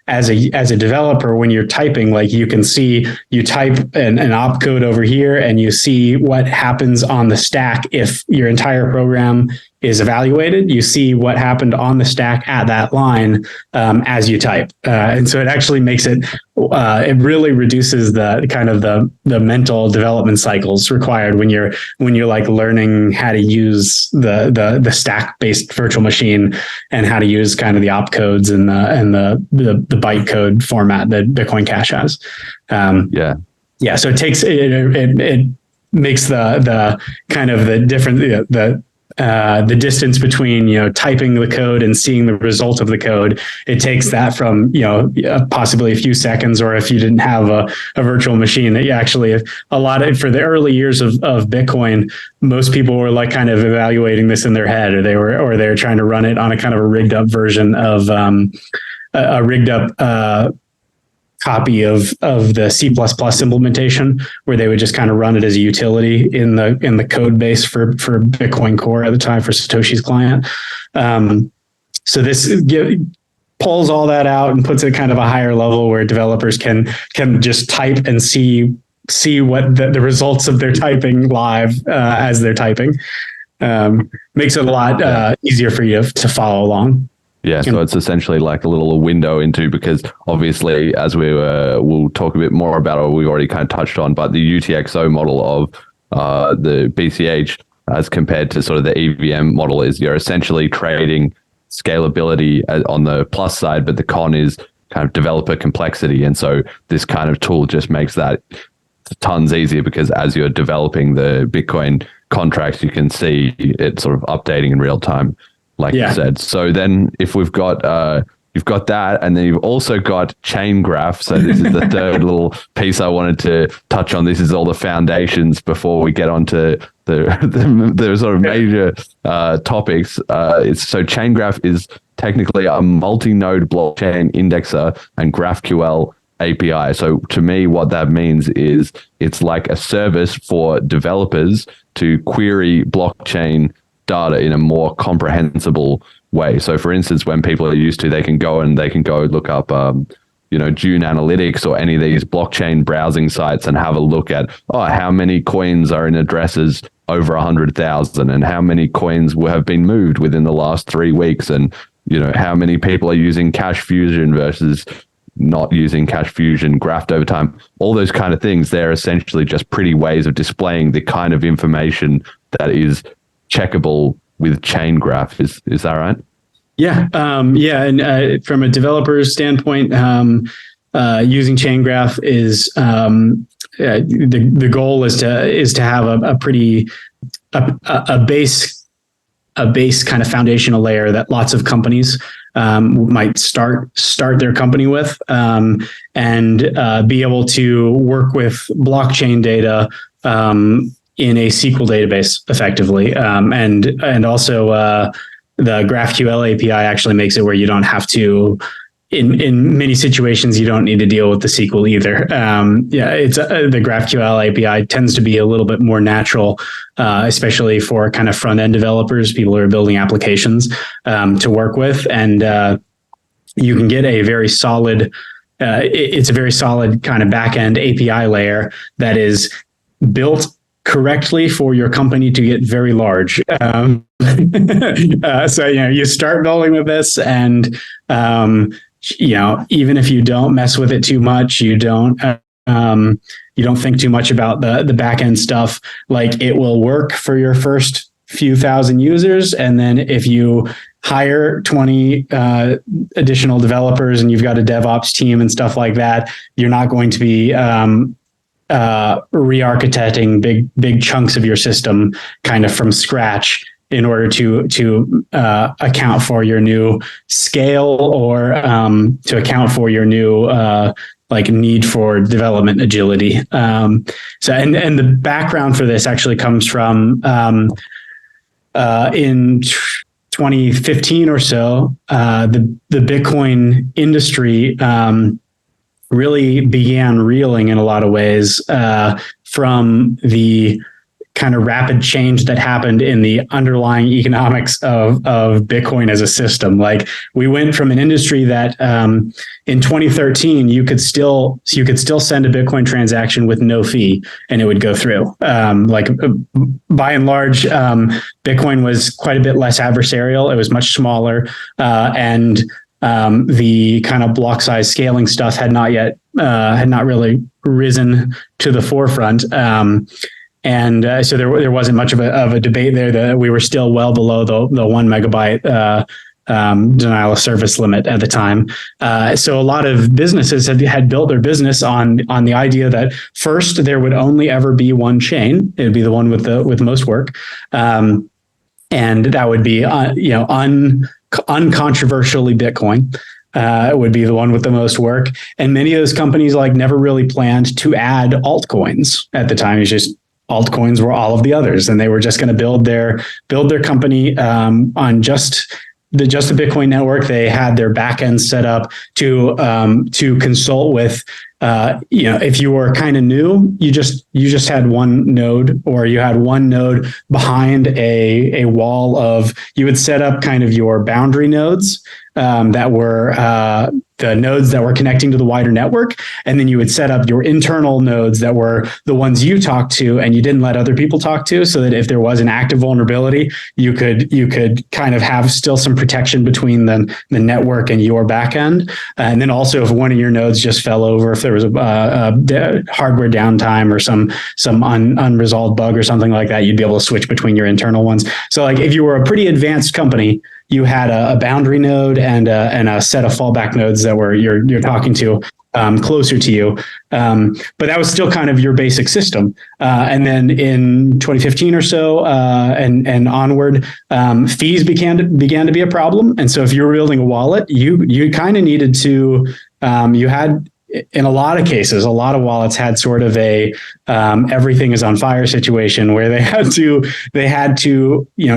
as a developer, when you're typing, like you can see, you type an opcode over here, and you see what happens on the stack if your entire program is evaluated. You see what happened on the stack at that line as you type, and so it actually makes it. It really reduces the kind of the mental development cycles required when you're like learning how to use the stack based virtual machine and how to use kind of the opcodes and the bytecode format that Bitcoin Cash has. So it takes it makes the kind of the different the distance between typing the code and seeing the result of the code. It takes that from possibly a few seconds, or if you didn't have a virtual machine, that you actually for the early years of Bitcoin, most people were like kind of evaluating this in their head, or they were trying to run it on a kind of a rigged up version of a rigged up copy of the C++ implementation, where they would just kind of run it as a utility in the code base for Bitcoin Core at the time for Satoshi's client. So this pulls all that out and puts it kind of a higher level where developers can just type and see what the results of their typing live as they're typing. Makes it a lot easier for you to follow along.
Yeah, so it's essentially like a little window into, because obviously, as we'll talk a bit more about, or we already kind of touched on, but the UTXO model of the BCH as compared to sort of the EVM model is you're essentially trading scalability on the plus side, but the con is kind of developer complexity. And so this kind of tool just makes that tons easier, because as you're developing the Bitcoin contracts, you can see it sort of updating in real time, like you said. So then if we've got you've got that, and then you've also got Chaingraph. So this is the third little piece I wanted to touch on. This is all the foundations before we get onto the sort of major topics. So Chaingraph is technically a multi-node blockchain indexer and GraphQL API. So to me, what that means is it's like a service for developers to query blockchain data in a more comprehensible way. So for instance, when people are used to, they can go look up, June Analytics or any of these blockchain browsing sites and have a look at, how many coins are in addresses over 100,000 and how many coins have been moved within the last 3 weeks. And, how many people are using Cash Fusion versus not using Cash Fusion graphed over time. All those kind of things, they're essentially just pretty ways of displaying the kind of information that is checkable with Chaingraph. Is that right?
Yeah. And from a developer's standpoint, using Chaingraph is the goal is to have a base kind of foundational layer that lots of companies might start their company with, and be able to work with blockchain data in a SQL database effectively, and also the GraphQL API actually makes it where you don't have to. In many situations, you don't need to deal with the SQL either. It's the GraphQL API tends to be a little bit more natural, especially for kind of front end developers, people who are building applications to work with, and you can get a very solid. It's a very solid kind of back end API layer that is built correctly for your company to get very large. So you start building with this, and even if you don't mess with it too much, you don't think too much about the back end stuff, like it will work for your first few thousand users. And then if you hire 20 additional developers and you've got a DevOps team and stuff like that, you're not going to be re-architecting big chunks of your system kind of from scratch in order to account for your new scale or to account for your new need for development agility. And the background for this actually comes from in 2015 or so, the Bitcoin industry really began reeling in a lot of ways from the kind of rapid change that happened in the underlying economics of Bitcoin as a system. Like, we went from an industry that in 2013 you could still send a Bitcoin transaction with no fee and it would go through. By and large, Bitcoin was quite a bit less adversarial. It was much smaller, and the kind of block size scaling stuff had not really risen to the forefront. So there wasn't much of a debate there. That we were still well below the 1 megabyte denial of service limit at the time. So a lot of businesses had built their business on the idea that first there would only ever be one chain. It would be the one with most work, and that would be uncontroversially Bitcoin. It would be the one with the most work. And many of those companies never really planned to add altcoins at the time. It's just altcoins were all of the others, and they were just going to build their company on just the Bitcoin network. They had their backend set up to consult with. If you were kind of new, you just had one node, or you had one node behind a wall of. You would set up kind of your boundary nodes that were the nodes that were connecting to the wider network, and then you would set up your internal nodes that were the ones you talked to and you didn't let other people talk to, so that if there was an active vulnerability, you could kind of have still some protection between the network and your backend. And then also, if one of your nodes just fell over, if there was a hardware downtime or some unresolved bug or something like that, you'd be able to switch between your internal ones. So like if you were a pretty advanced company, you had a boundary node and a set of fallback nodes that were you're talking to closer to you. But that was still kind of your basic system. And then in 2015 or so and onward, fees began to be a problem. And so if you were building a wallet, you kind of needed to, you had, in a lot of cases, a lot of wallets had sort of a everything is on fire situation where they had to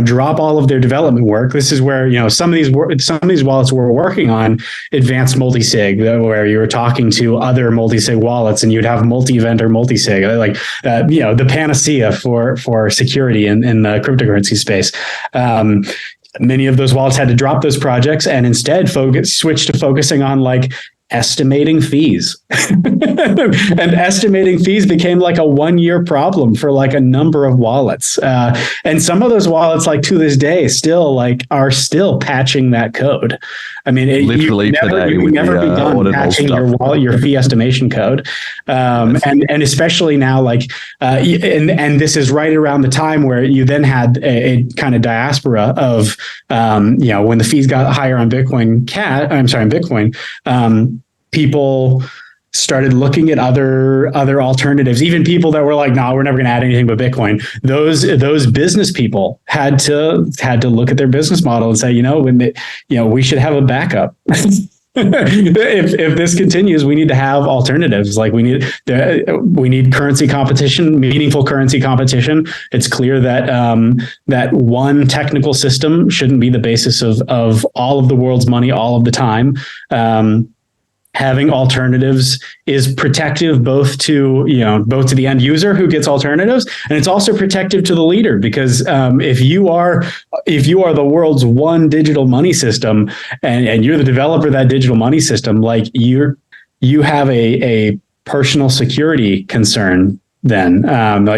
drop all of their development work. This is where some of these wallets were working on advanced multi-sig, where you were talking to other multi-sig wallets and you'd have multi-vendor multi-sig, like the panacea for security in the cryptocurrency space. Many of those wallets had to drop those projects and instead switch to focusing on like estimating fees. And estimating fees became like a 1-year problem for like a number of wallets. And some of those wallets, like to this day, are still patching that code. I mean,
literally today,
you never be done patching your fee estimation code. And especially now, and this is right around the time where you then had a kind of diaspora of, when the fees got higher on Bitcoin, people started looking at other alternatives. Even people that were like, "No, we're never going to add anything but Bitcoin." Those business people had to look at their business model and say, we should have a backup. If this continues, we need to have alternatives. Like we need currency competition, meaningful currency competition. It's clear that that one technical system shouldn't be the basis of all of the world's money all of the time. Having alternatives is protective both to the end user who gets alternatives, and it's also protective to the leader, because if you are the world's one digital money system and you're the developer of that digital money system, like you have a personal security concern. Then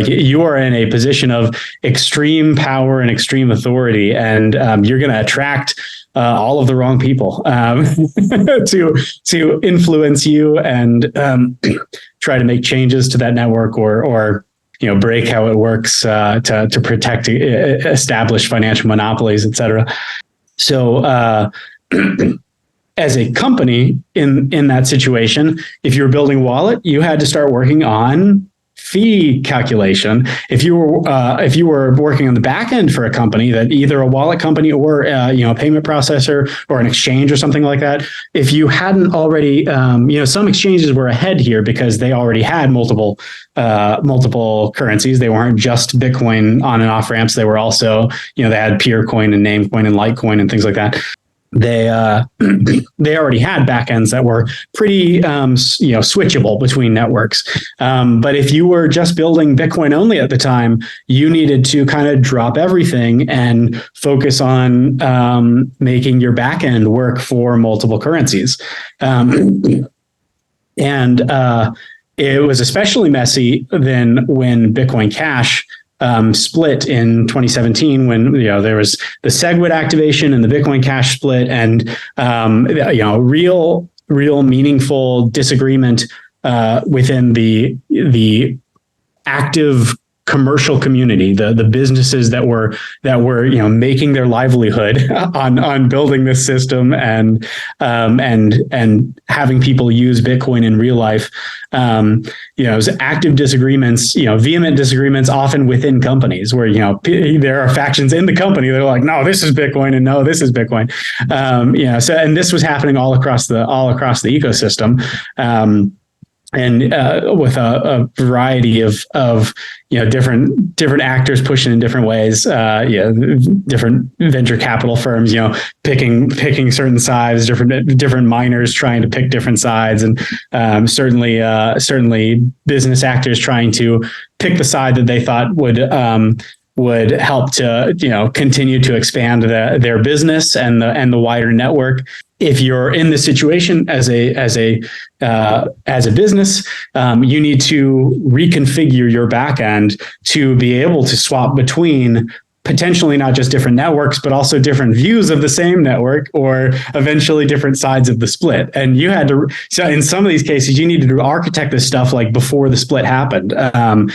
you are in a position of extreme power and extreme authority, and you're going to attract all of the wrong people to influence you and try to make changes to that network or break how it works to protect established financial monopolies, etc. So as a company in that situation, if you were building a wallet, you had to start working on fee calculation. If you were working on the back end for a company, that either a wallet company or a payment processor or an exchange or something like that, if you hadn't already, some exchanges were ahead here because they already had multiple currencies. They weren't just Bitcoin on and off ramps. They were also, they had Peercoin and Namecoin and Litecoin and things like that. They already had backends that were pretty switchable between networks. But if you were just building Bitcoin only at the time, you needed to kind of drop everything and focus on making your backend work for multiple currencies. And it was especially messy then when Bitcoin Cash split in 2017, when there was the SegWit activation and the Bitcoin Cash split, and real meaningful disagreement within the active commercial community, the businesses that were making their livelihood on building this system and having people use Bitcoin in real life. It was active disagreements, vehement disagreements, often within companies where there are factions in the company that are like, no, this is Bitcoin, and no, this is Bitcoin. So and this was happening all across the ecosystem. And with a variety of different actors pushing in different ways, different venture capital firms, picking certain sides, different miners trying to pick different sides, and certainly business actors trying to pick the side that they thought would would help to, continue to expand their business and the wider network. If you're in this situation as a business, you need to reconfigure your backend to be able to swap between potentially not just different networks, but also different views of the same network, or eventually different sides of the split. And you had to, so in some of these cases, you needed to architect this stuff like before the split happened. And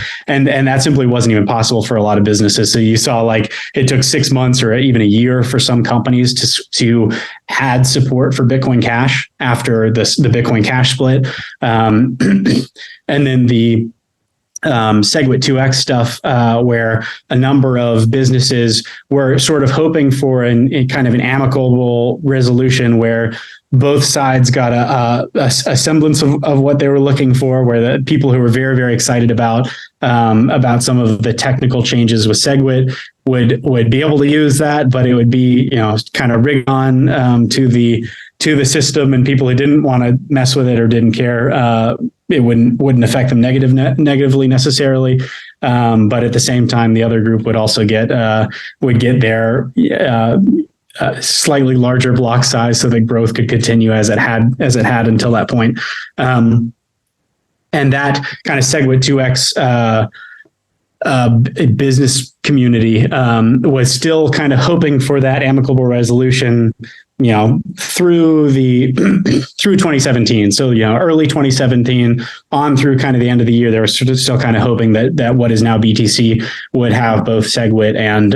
that simply wasn't even possible for a lot of businesses. So you saw like it took 6 months or even a year for some companies to add support for Bitcoin Cash after the Bitcoin Cash split. And then the SegWit 2x stuff, where a number of businesses were sort of hoping for a kind of an amicable resolution where both sides got a semblance of what they were looking for, where the people who were very, very excited about some of the technical changes with SegWit would be able to use that, but it would be, kind of rigged on to the system, and people who didn't want to mess with it or didn't care, it wouldn't affect them negatively necessarily. But at the same time, the other group would also get their slightly larger block size, so that growth could continue as it had until that point. And that kind of SegWit 2x business community was still kind of hoping for that amicable resolution, through 2017. So, early 2017 on through kind of the end of the year, they were still kind of hoping that what is now BTC would have both SegWit and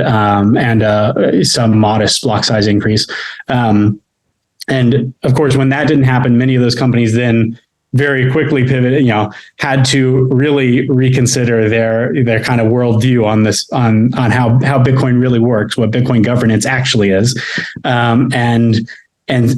some modest block size increase. And of course, when that didn't happen, many of those companies then very quickly pivoted, had to really reconsider their kind of worldview on this, on how Bitcoin really works, what Bitcoin governance actually is, and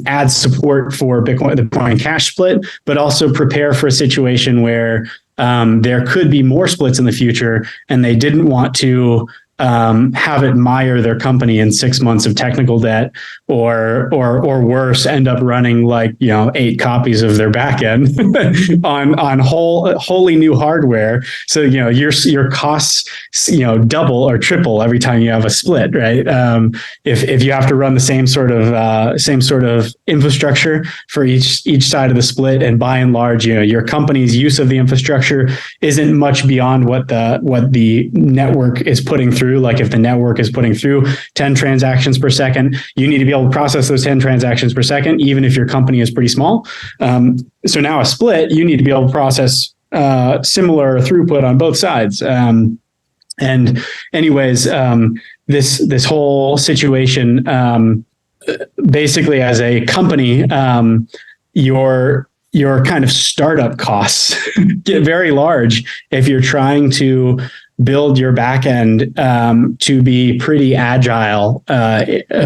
add support for the Bitcoin Cash split, but also prepare for a situation where there could be more splits in the future, and they didn't want to have it mire their company in 6 months of technical debt, or worse, end up running 8 copies of their backend on wholly new hardware. So your costs double or triple every time you have a split, right? If you have to run the same sort of infrastructure for each side of the split, and by and large, your company's use of the infrastructure isn't much beyond what the network is putting through. Like if the network is putting through 10 transactions per second, you need to be able to process those 10 transactions per second, even if your company is pretty small. So now a split, you need to be able to process similar throughput on both sides. And anyways, this whole situation, basically as a company, your kind of startup costs get very large if you're trying to build your backend to be pretty agile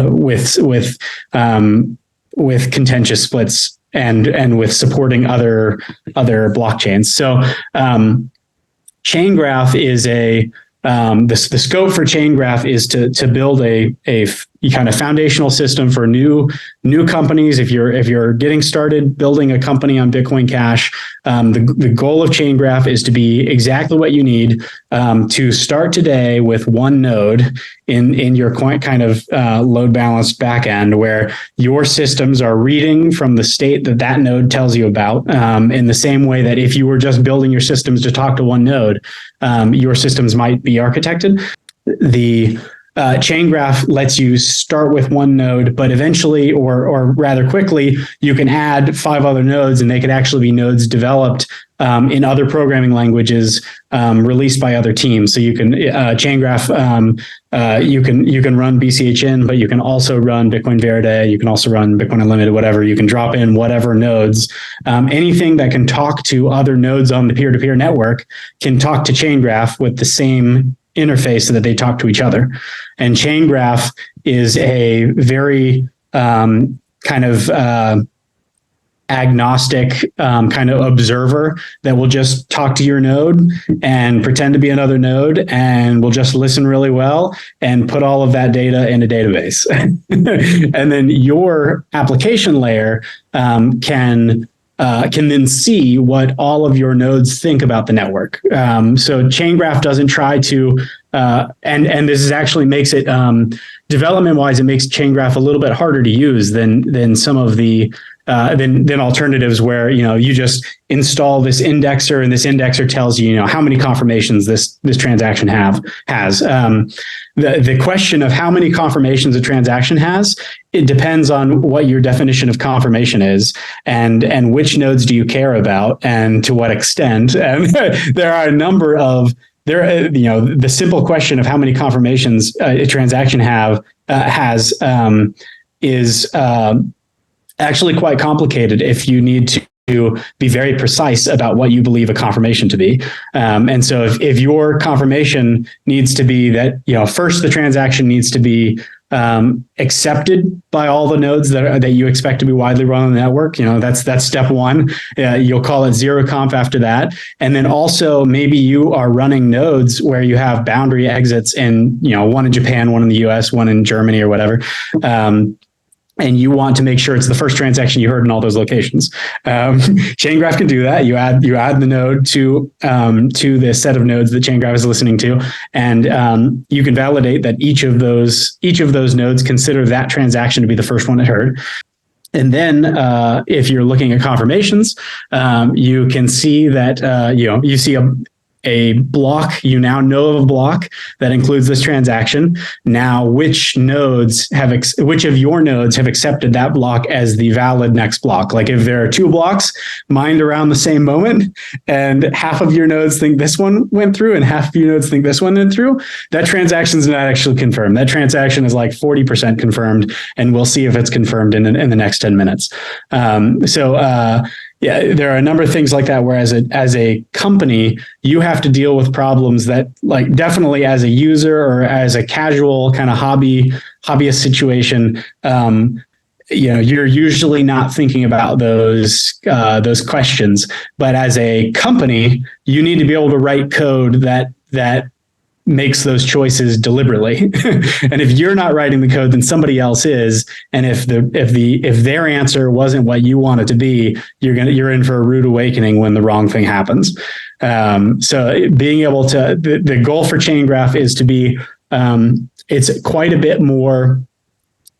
with contentious splits and with supporting other blockchains. So Chaingraph is the scope for Chaingraph is to build a kind of foundational system for new companies. If you're getting started building a company on Bitcoin Cash, the goal of Chaingraph is to be exactly what you need to start today with one node in your kind of load balanced backend, where your systems are reading from the state that node tells you about, in the same way that if you were just building your systems to talk to one node, your systems might be architected. The Chaingraph lets you start with one node, but eventually, or rather quickly, you can add 5 other nodes, and they could actually be nodes developed in other programming languages, released by other teams. So you can Chaingraph, you can run BCHN, but you can also run Bitcoin Verde. You can also run Bitcoin Unlimited, whatever. You can drop in whatever nodes. Anything that can talk to other nodes on the peer-to-peer network can talk to Chaingraph with the same interface so that they talk to each other. And Chaingraph is a very kind of agnostic kind of observer that will just talk to your node and pretend to be another node, and will just listen really well and put all of that data in a database. And then your application layer can then see what all of your nodes think about the network. So Chaingraph doesn't try to and this is actually makes it development wise, it makes Chaingraph a little bit harder to use than some of the than alternatives where you just install this indexer, and this indexer tells you how many confirmations this transaction has. The question of how many confirmations a transaction has, it depends on what your definition of confirmation is, and which nodes do you care about, and to what extent. And there are a number of the simple question of how many confirmations a transaction has is actually quite complicated if you need to be very precise about what you believe a confirmation to be. And so if your confirmation needs to be that, first the transaction needs to be accepted by all the nodes that you expect to be widely run on the network. That's step one. You'll call it zero conf after that. And then also maybe you are running nodes where you have boundary exits in, one in Japan, one in the US, one in Germany or whatever. And you want to make sure it's the first transaction you heard in all those locations. Chaingraph can do that. You add the node to the set of nodes that Chaingraph is listening to, and you can validate that each of those nodes consider that transaction to be the first one it heard. And then if you're looking at confirmations, you can see that you see a block, you now know of a block that includes this transaction. Now, which of your nodes have accepted that block as the valid next block? Like if there are two blocks mined around the same moment, and half of your nodes think this one went through and half of your nodes think this one went through, that transaction is not actually confirmed. That transaction is like 40% confirmed, and we'll see if it's confirmed in the next 10 minutes. Yeah, there are a number of things like that where as a company, you have to deal with problems that, like, definitely as a user or as a casual kind of hobbyist situation, you're usually not thinking about those questions. But as a company, you need to be able to write code that makes those choices deliberately. And if you're not writing the code, then somebody else is. And if their answer wasn't what you want it to be, you're in for a rude awakening when the wrong thing happens. So being able to, the goal for Chaingraph is to be, it's quite a bit more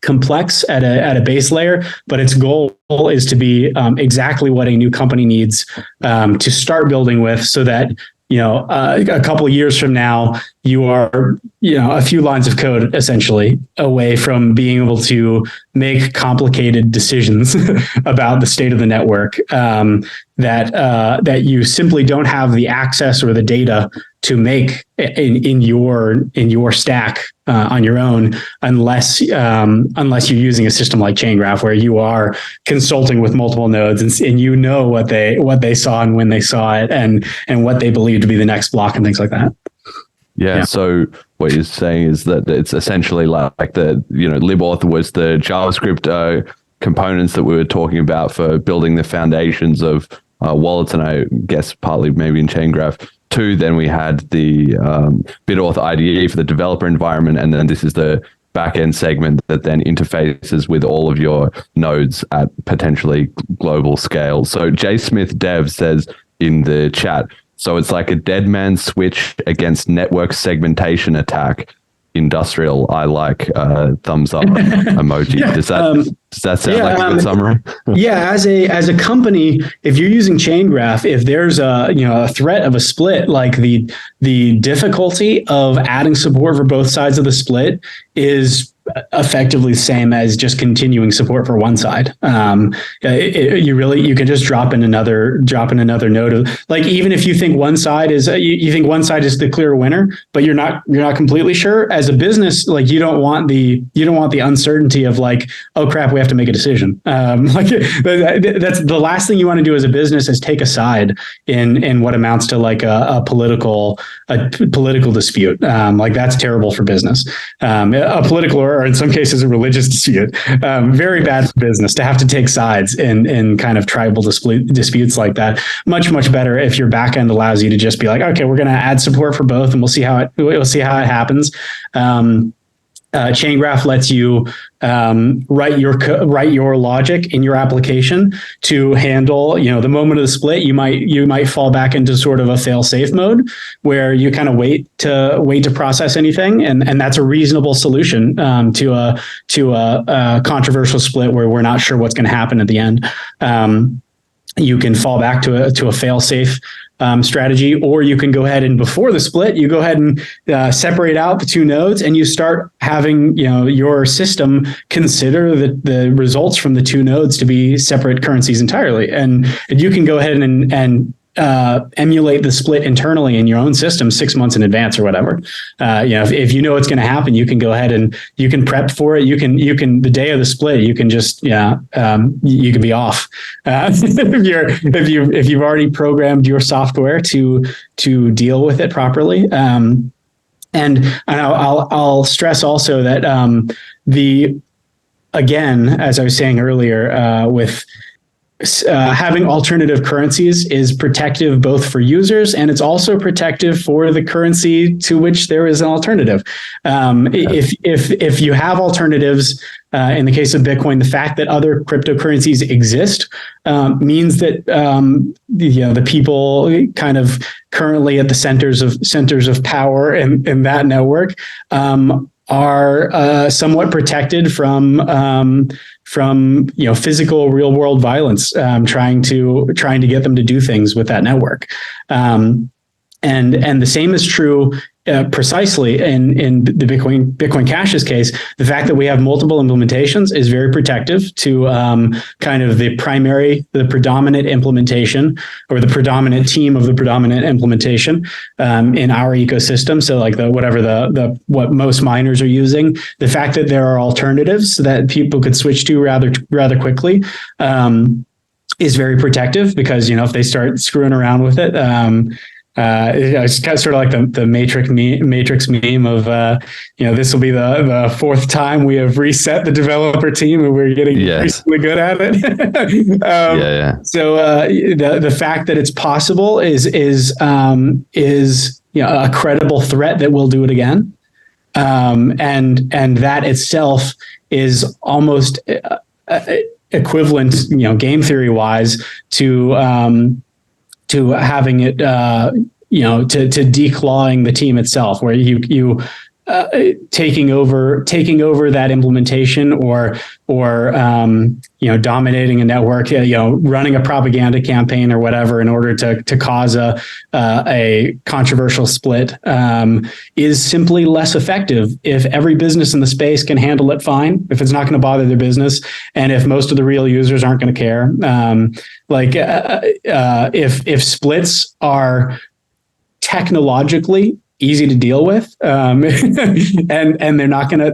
complex at a base layer, but its goal is to be exactly what a new company needs to start building with, so that a couple of years from now, you are, a few lines of code essentially away from being able to make complicated decisions about the state of the network that you simply don't have the access or the data to make in your stack on your own, unless you're using a system like Chaingraph, where you are consulting with multiple nodes and what they saw and when they saw it, and what they believe to be the next block and things like that.
Yeah. So what you're saying is that it's essentially like the Libauth was the JavaScript components that we were talking about for building the foundations of wallets, and I guess partly maybe in Chaingraph. 2, then we had the Bitauth IDE for the developer environment, and then this is the backend segment that then interfaces with all of your nodes at potentially global scale. So J Smith Dev says in the chat, so it's like a dead man switch against network segmentation attack. Industrial, I like thumbs up emoji.
Yeah,
Does that sound like a good summary?
Yeah, as a company, if you're using Chaingraph, if there's a threat of a split, like the difficulty of adding support for both sides of the split is effectively the same as just continuing support for one side. You can just drop in another node. Like, even if you think one side is the clear winner, but you're not completely sure. As a business, like, you don't want the uncertainty of, like, oh crap, we have to make a decision. Like, that's the last thing you want to do as a business, is take a side in what amounts to like a political dispute. Like, that's terrible for business. A political, or in some cases a religious dispute. Very bad for business to have to take sides in kind of tribal disputes like that. Much better if your backend allows you to just be like, okay, we're going to add support for both, and we'll see how it happens. Chaingraph lets you write your logic in your application to handle, the moment of the split. You might fall back into sort of a fail-safe mode where you kind of wait to process anything, and that's a reasonable solution to a controversial split where we're not sure what's going to happen at the end. You can fall back to a fail-safe strategy, or you can go ahead and before the split, you go ahead and separate out the two nodes, and you start having your system consider the results from the two nodes to be separate currencies entirely, and you can go ahead and emulate the split internally in your own system 6 months in advance or whatever. If you know what's going to happen, you can go ahead and you can prep for it. You can the day of the split, you can just you can be off if you've already programmed your software to deal with it properly. And I'll stress also that again, as I was saying earlier, with having alternative currencies is protective both for users, and it's also protective for the currency to which there is an alternative. If you have alternatives, in the case of Bitcoin, the fact that other cryptocurrencies exist means that the people kind of currently at the centers of power in that network are somewhat protected from physical real world violence, trying to get them to do things with that network. And the same is true precisely in the Bitcoin Cash's case. The fact that we have multiple implementations is very protective to kind of the predominant implementation, or the predominant team of the predominant implementation in our ecosystem. So like what most miners are using, the fact that there are alternatives that people could switch to rather quickly is very protective, because if they start screwing around with it, it's kind of sort of like the Matrix meme of this will be the fourth time we have reset the developer team and we're getting increasingly good at it. So the fact that it's possible is a credible threat that we'll do it again, and that itself is almost equivalent, game theory wise, to having it, to declawing the team itself, where you taking over that implementation, or dominating a network, running a propaganda campaign or whatever in order to cause a controversial split, is simply less effective if every business in the space can handle it fine, if it's not going to bother their business, and if most of the real users aren't going to care. If splits are technologically easy to deal with, and they're not going to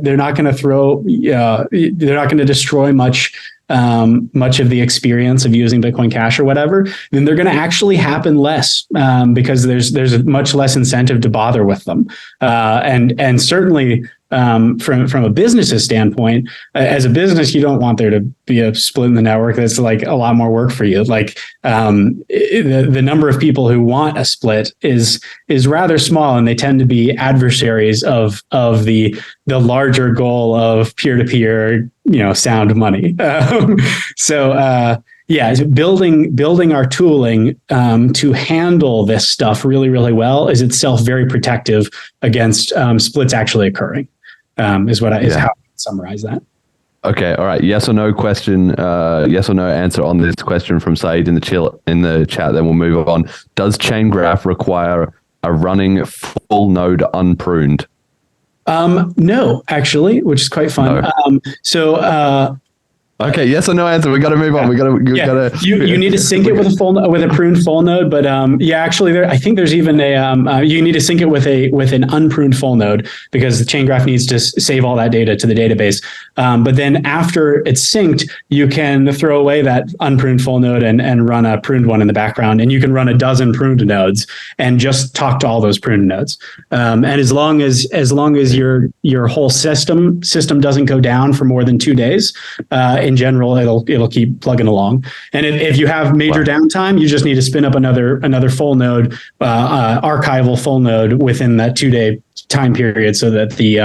destroy much of the experience of using Bitcoin Cash or whatever, then they're going to actually happen less, because there's much less incentive to bother with them, and certainly. From a business's standpoint, as a business, you don't want there to be a split in the network that's like a lot more work for you. Like the number of people who want a split is rather small, and they tend to be adversaries of the larger goal of peer-to-peer, sound money. Building our tooling to handle this stuff really, really well is itself very protective against splits actually occurring. Is how I summarize that.
Okay, all right. Yes or no question. Yes or no answer on this question from Saeed in the chat. Then we'll move on. Does Chaingraph require a running full node unpruned?
No, actually, which is quite fun. No.
Okay, yes or no answer. We got to move on.
You need to sync it with a pruned full node, but actually, I think there's even you need to sync it with an unpruned full node, because the Chaingraph needs to save all that data to the database. But then after it's synced, you can throw away that unpruned full node and run a pruned one in the background, and you can run a dozen pruned nodes and just talk to all those pruned nodes. And as long as your whole system doesn't go down for more than 2 days, in general, it'll keep plugging along. And if you have major downtime, you just need to spin up another full node, archival full node within that 2 day time period so that the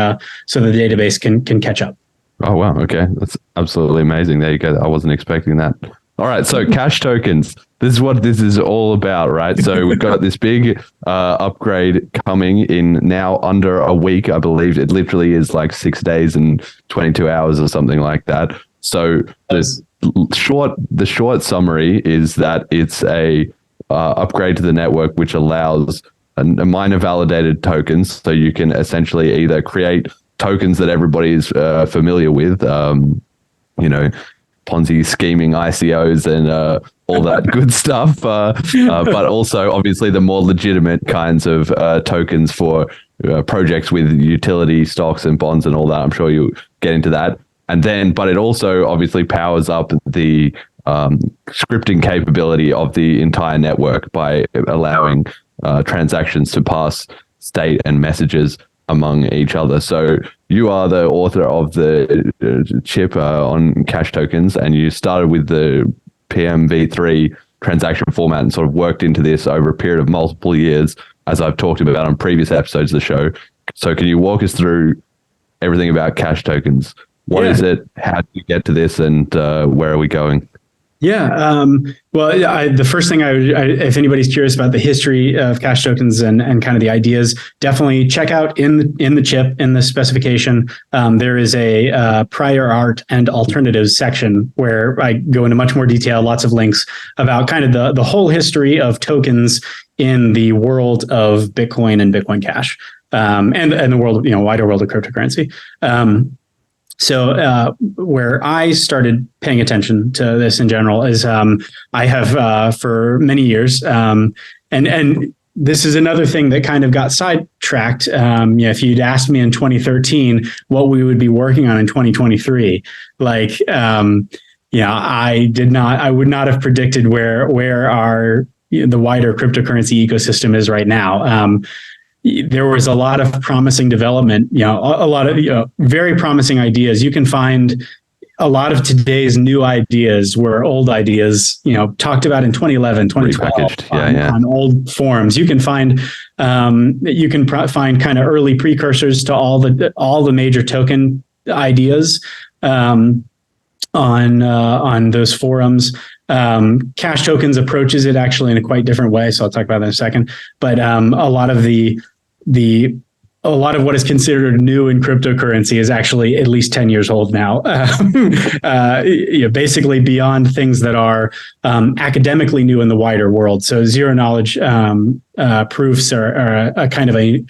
database can catch up.
Oh, wow. Okay. That's absolutely amazing. There you go. I wasn't expecting that. All right. So cash tokens, this is what this is all about, right? So we've got this big upgrade coming in now under a week. I believe it literally is like 6 days and 22 hours or something like that. So the short summary is that it's a upgrade to the network, which allows a miner validated tokens. So you can essentially either create tokens that everybody is familiar with, Ponzi scheming ICOs and all that good stuff, but also obviously the more legitimate kinds of tokens for projects with utility stocks and bonds and all that. I'm sure you'll get into that. And then, but it also obviously powers up the scripting capability of the entire network by allowing transactions to pass state and messages among each other. So you are the author of the chip on cash tokens, and you started with the PMV3 transaction format and sort of worked into this over a period of multiple years, as I've talked about on previous episodes of the show. So can you walk us through everything about cash tokens? What is it? How do you get to this? And where are we going?
Yeah. The first thing if anybody's curious about the history of cash tokens and kind of the ideas, definitely check out in the chip, in the specification. There is a prior art and alternatives section where I go into much more detail, lots of links about kind of the whole history of tokens in the world of Bitcoin and Bitcoin Cash, and the world, wider world of cryptocurrency. So where I started paying attention to this in general is I have for many years, and this is another thing that kind of got sidetracked. If you'd asked me in 2013 what we would be working on in 2023, I would not have predicted where our the wider cryptocurrency ecosystem is right now. There was a lot of promising development, a lot of very promising ideas. You can find a lot of today's new ideas were old ideas, talked about in 2011, 2012 on old forums. You can find find kind of early precursors to all the major token ideas on those forums. Cash tokens approaches it actually in a quite different way, so I'll talk about that in a second. But a lot of what is considered new in cryptocurrency is actually at least 10 years old now. Basically beyond things that are academically new in the wider world. So zero knowledge proofs are a kind of a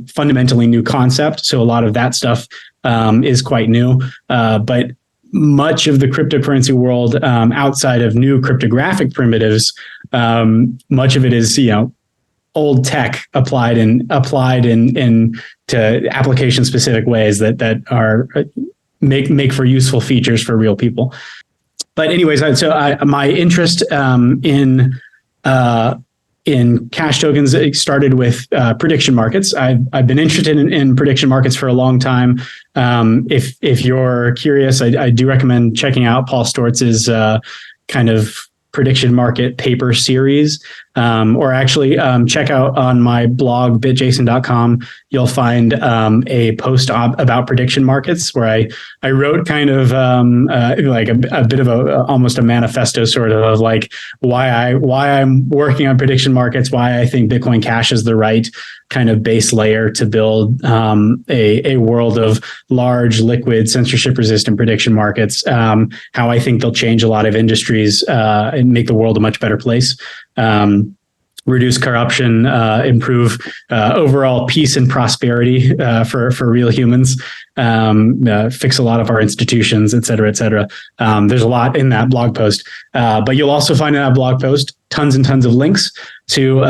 fundamentally new concept. So a lot of that stuff is quite new, but much of the cryptocurrency world outside of new cryptographic primitives, much of it is old tech applied in to application specific ways that are make for useful features for real people. But anyways, my interest in cash tokens, it started with prediction markets. I've been interested in prediction markets for a long time. If you're curious, I do recommend checking out Paul Stortz's kind of prediction market paper series, or actually check out on my blog, bitjason.com. You'll find a post about prediction markets where I wrote kind of like a bit of almost a manifesto sort of like why I'm working on prediction markets, why I think Bitcoin Cash is the right kind of base layer to build a world of large, liquid, censorship-resistant prediction markets. How I think they'll change a lot of industries and make the world a much better place. Reduce corruption, improve overall peace and prosperity for real humans, fix a lot of our institutions, et cetera, et cetera. There's a lot in that blog post, but you'll also find in that blog post tons and tons of links to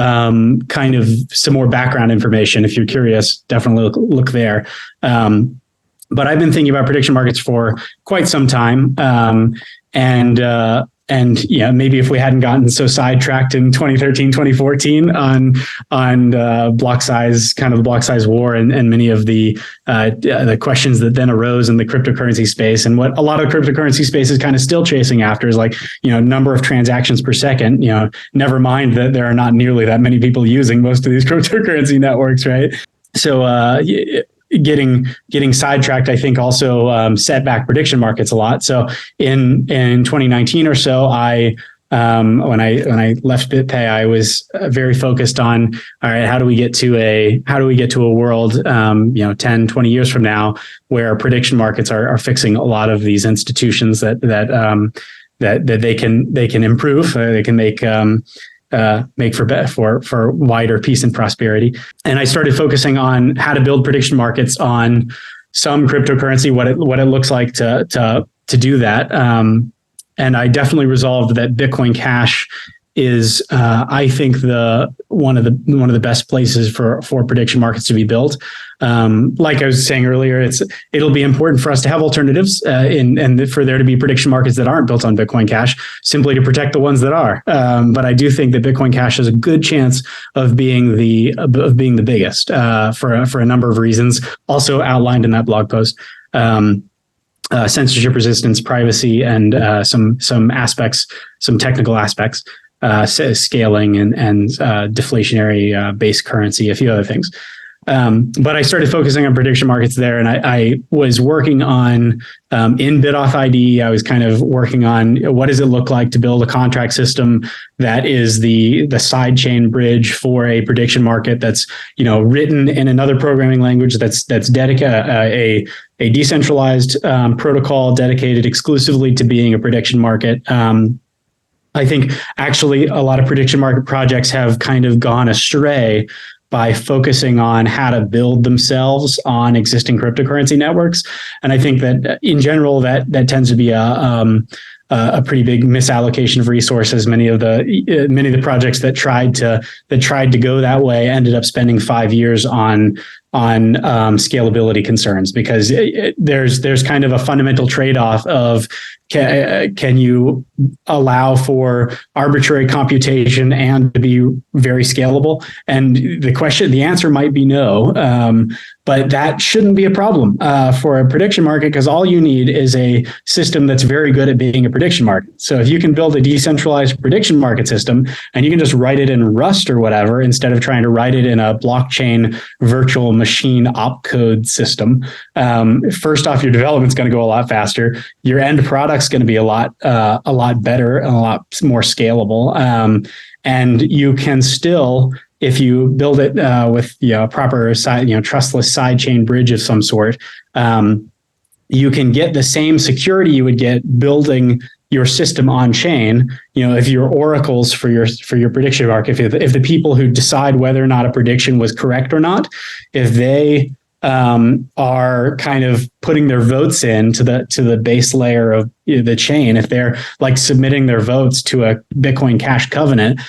kind of some more background information. If you're curious, definitely look there. But I've been thinking about prediction markets for quite some time, and maybe if we hadn't gotten so sidetracked in 2013, 2014 on block size, kind of the block size war and many of the questions that then arose in the cryptocurrency space, and what a lot of cryptocurrency space is kind of still chasing after is like, number of transactions per second, never mind that there are not nearly that many people using most of these cryptocurrency networks, right? so getting sidetracked, I think also set back prediction markets a lot. So in 2019 or so, when I left BitPay, I was very focused on, all right, how do we get to a world 10, 20 years from now where prediction markets are fixing a lot of these institutions that they can improve, they can make for wider peace and prosperity. And I started focusing on how to build prediction markets on some cryptocurrency, what it looks like to do that. And I definitely resolved that Bitcoin Cash is, I think, one of the best places for prediction markets to be built. Like I was saying earlier, it'll be important for us to have alternatives, and for there to be prediction markets that aren't built on Bitcoin Cash, simply to protect the ones that are. But I do think that Bitcoin Cash has a good chance of being the biggest for a number of reasons, also outlined in that blog post. Censorship resistance, privacy, and some aspects, some technical aspects, scaling and deflationary base currency, a few other things. But I started focusing on prediction markets there, and I was working on in Bitauth IDE. I was kind of working on what does it look like to build a contract system that is the sidechain bridge for a prediction market that's written in another programming language that's dedicated a decentralized protocol dedicated exclusively to being a prediction market. I think actually a lot of prediction market projects have kind of gone astray by focusing on how to build themselves on existing cryptocurrency networks. And I think that in general, that tends to be a pretty big misallocation of resources. Many of the projects that tried to go that way ended up spending 5 years on scalability concerns, because there's kind of a fundamental trade-off of can you allow for arbitrary computation and to be very scalable? And the answer might be no, but that shouldn't be a problem for a prediction market, because all you need is a system that's very good at being a prediction market. So if you can build a decentralized prediction market system and you can just write it in Rust or whatever, instead of trying to write it in a blockchain virtual machine opcode system, first off, your development's going to go a lot faster. Your end product's going to be a lot better and a lot more scalable. And you can still, if you build it with proper trustless sidechain bridge of some sort, you can get the same security you would get building your system on chain. If your oracles for your prediction market, if the people who decide whether or not a prediction was correct or not, if they are kind of putting their votes into the base layer of the chain, if they're like submitting their votes to a Bitcoin Cash covenant,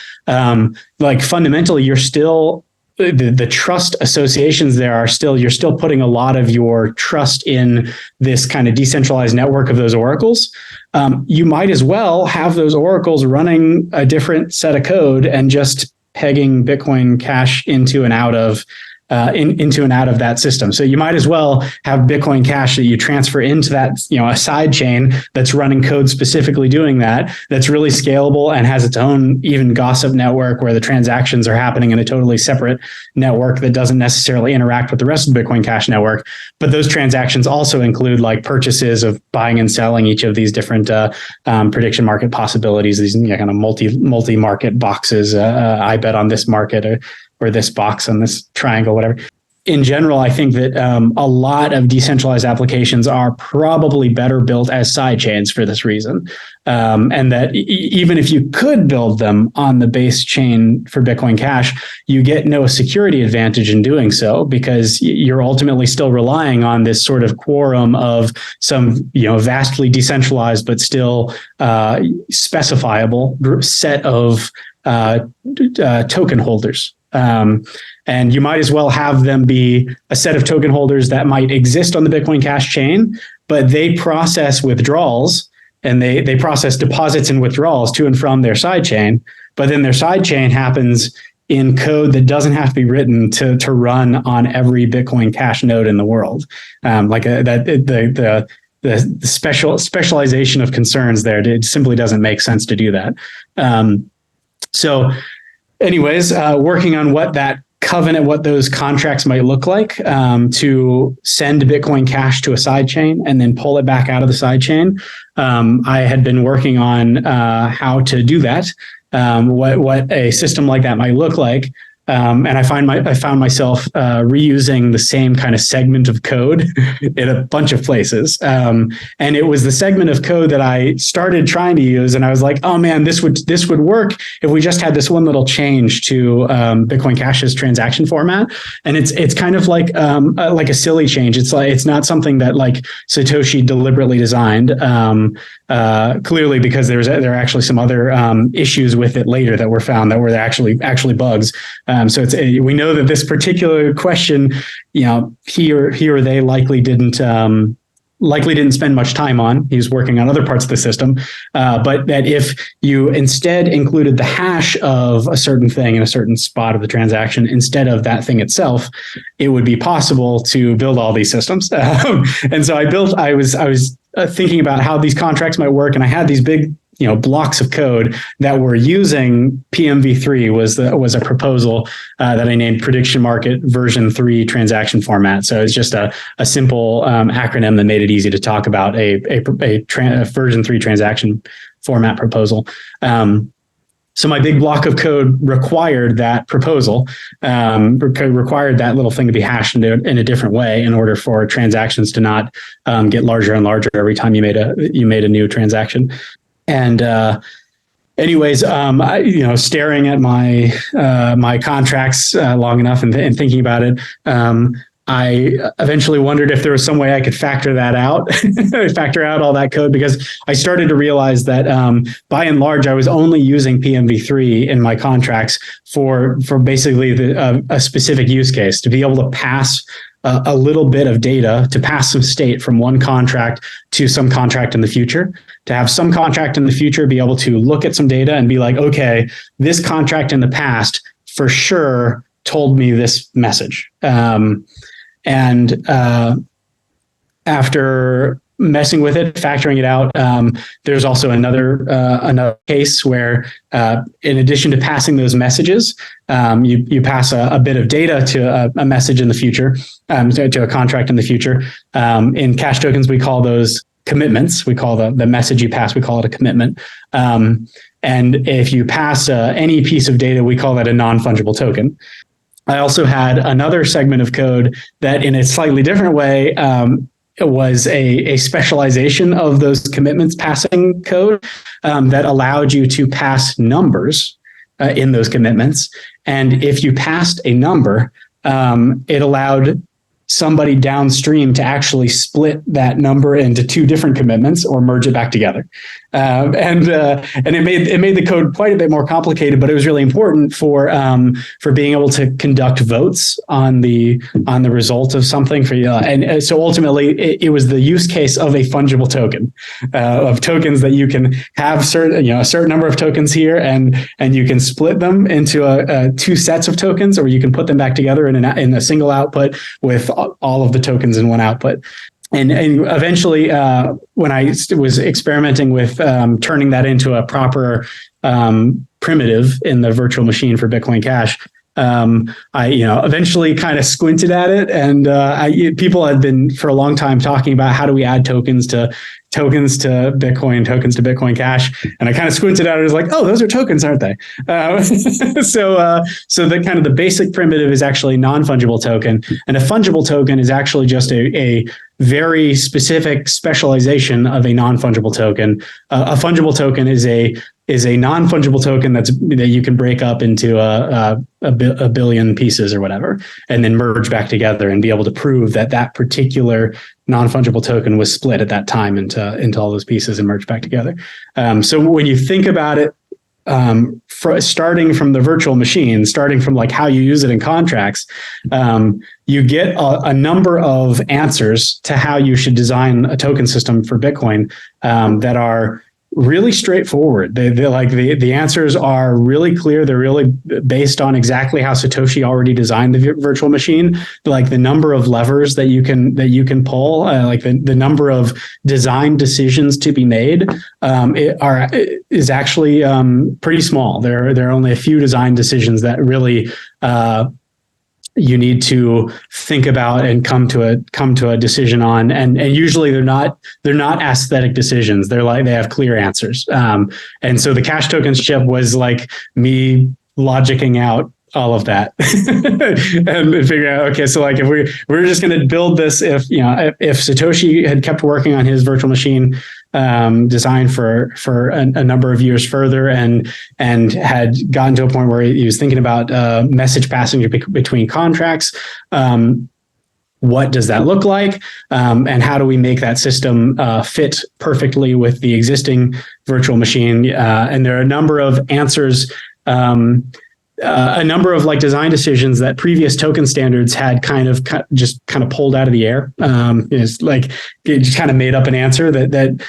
like fundamentally, you're still the trust associations there are still, you're still putting a lot of your trust in this kind of decentralized network of those oracles. You might as well have those oracles running a different set of code and just pegging Bitcoin Cash into and out of that system. So you might as well have Bitcoin Cash that you transfer into that, a side chain that's running code specifically doing that, that's really scalable and has its own even gossip network where the transactions are happening in a totally separate network that doesn't necessarily interact with the rest of the Bitcoin Cash network. But those transactions also include like purchases of buying and selling each of these different prediction market possibilities, these kind of multi-market boxes. I bet on this market, or this box on this triangle, whatever. In general, I think that a lot of decentralized applications are probably better built as sidechains for this reason. And that even if you could build them on the base chain for Bitcoin Cash, you get no security advantage in doing so, because you're ultimately still relying on this sort of quorum of some, vastly decentralized, but still specifiable set of token holders. And you might as well have them be a set of token holders that might exist on the Bitcoin Cash chain, but they process withdrawals and they process deposits and withdrawals to and from their sidechain. But then their sidechain happens in code that doesn't have to be written to run on every Bitcoin Cash node in the world. The specialization of concerns there, it simply doesn't make sense to do that. So anyways, working on what that covenant what those contracts might look like to send Bitcoin Cash to a sidechain and then pull it back out of the sidechain. I had been working on how to do that, what a system like that might look like. And I found myself reusing the same kind of segment of code in a bunch of places. And it was the segment of code that I started trying to use, and I was like, "Oh man, this would work if we just had this one little change to Bitcoin Cash's transaction format." And it's kind of like a silly change. It's not something that like Satoshi deliberately designed. Clearly, because there are actually some other issues with it later that were found that were actually bugs. So we know that this particular question, he or they likely didn't spend much time on. He was working on other parts of the system, but that if you instead included the hash of a certain thing in a certain spot of the transaction instead of that thing itself, it would be possible to build all these systems. And so I was thinking about how these contracts might work, and I had these big blocks of code that were using PMV3 was a proposal that I named Prediction Market version 3 transaction format. So it's just a simple acronym that made it easy to talk about a version 3 transaction format proposal. So my big block of code required that proposal, required that little thing to be hashed in a different way in order for transactions to not get larger and larger every time you made a new transaction. And anyways, staring at my contracts long enough and thinking about it, I eventually wondered if there was some way I could factor out all that code, because I started to realize that by and large, I was only using PMV3 in my contracts for basically a specific use case, to be able to pass a little bit of data, to pass some state from one contract to some contract in the future, to have some contract in the future be able to look at some data and be like, okay, this contract in the past for sure told me this message. And after messing with it, factoring it out, there's also another case where, in addition to passing those messages, you pass a bit of data to a message in the future, to a contract in the future. In CashTokens, we call those commitments. We call the message you pass, we call it a commitment. And if you pass any piece of data, we call that a non-fungible token. I also had another segment of code that, in a slightly different way, it was a specialization of those commitments passing code that allowed you to pass numbers in those commitments. And if you passed a number, it allowed somebody downstream to actually split that number into two different commitments or merge it back together. And it made the code quite a bit more complicated, but it was really important for being able to conduct votes on the result of something and so ultimately it was the use case of a fungible token, of tokens that you can have a certain number of tokens here, and you can split them into two sets of tokens, or you can put them back together in a single output with all of the tokens in one output. And eventually, when I was experimenting with turning that into a proper primitive in the virtual machine for Bitcoin Cash, I eventually kind of squinted at it, and people had been for a long time talking about how do we add tokens to Bitcoin Cash, and I kind of squinted at it. I was like, oh, those are tokens, aren't they? So the kind of the basic primitive is actually non-fungible token, and a fungible token is actually just a very specific specialization of a non-fungible token. A fungible token is a non-fungible token that you can break up into a billion pieces or whatever, and then merge back together and be able to prove that particular non-fungible token was split at that time into all those pieces and merged back together. So when you think about it, starting from the virtual machine, starting from like how you use it in contracts, you get a number of answers to how you should design a token system for Bitcoin that are really straightforward. The answers are really clear. They're really based on exactly how Satoshi already designed the virtual machine. Like the number of levers that you can pull, like the number of design decisions to be made, is actually pretty small. There are only a few design decisions that really you need to think about and come to a decision on, and usually they're not aesthetic decisions. They're like, they have clear answers. And so the Cash Tokens chip was like me logicking out all of that and figure out, okay, so like if we're just going to build this, if Satoshi had kept working on his virtual machine design for a number of years further and had gotten to a point where he was thinking about message passing between contracts, what does that look like? And how do we make that system fit perfectly with the existing virtual machine? And there are a number of answers, a number of like design decisions that previous token standards had kind of pulled out of the air. It's like it just kind of made up an answer that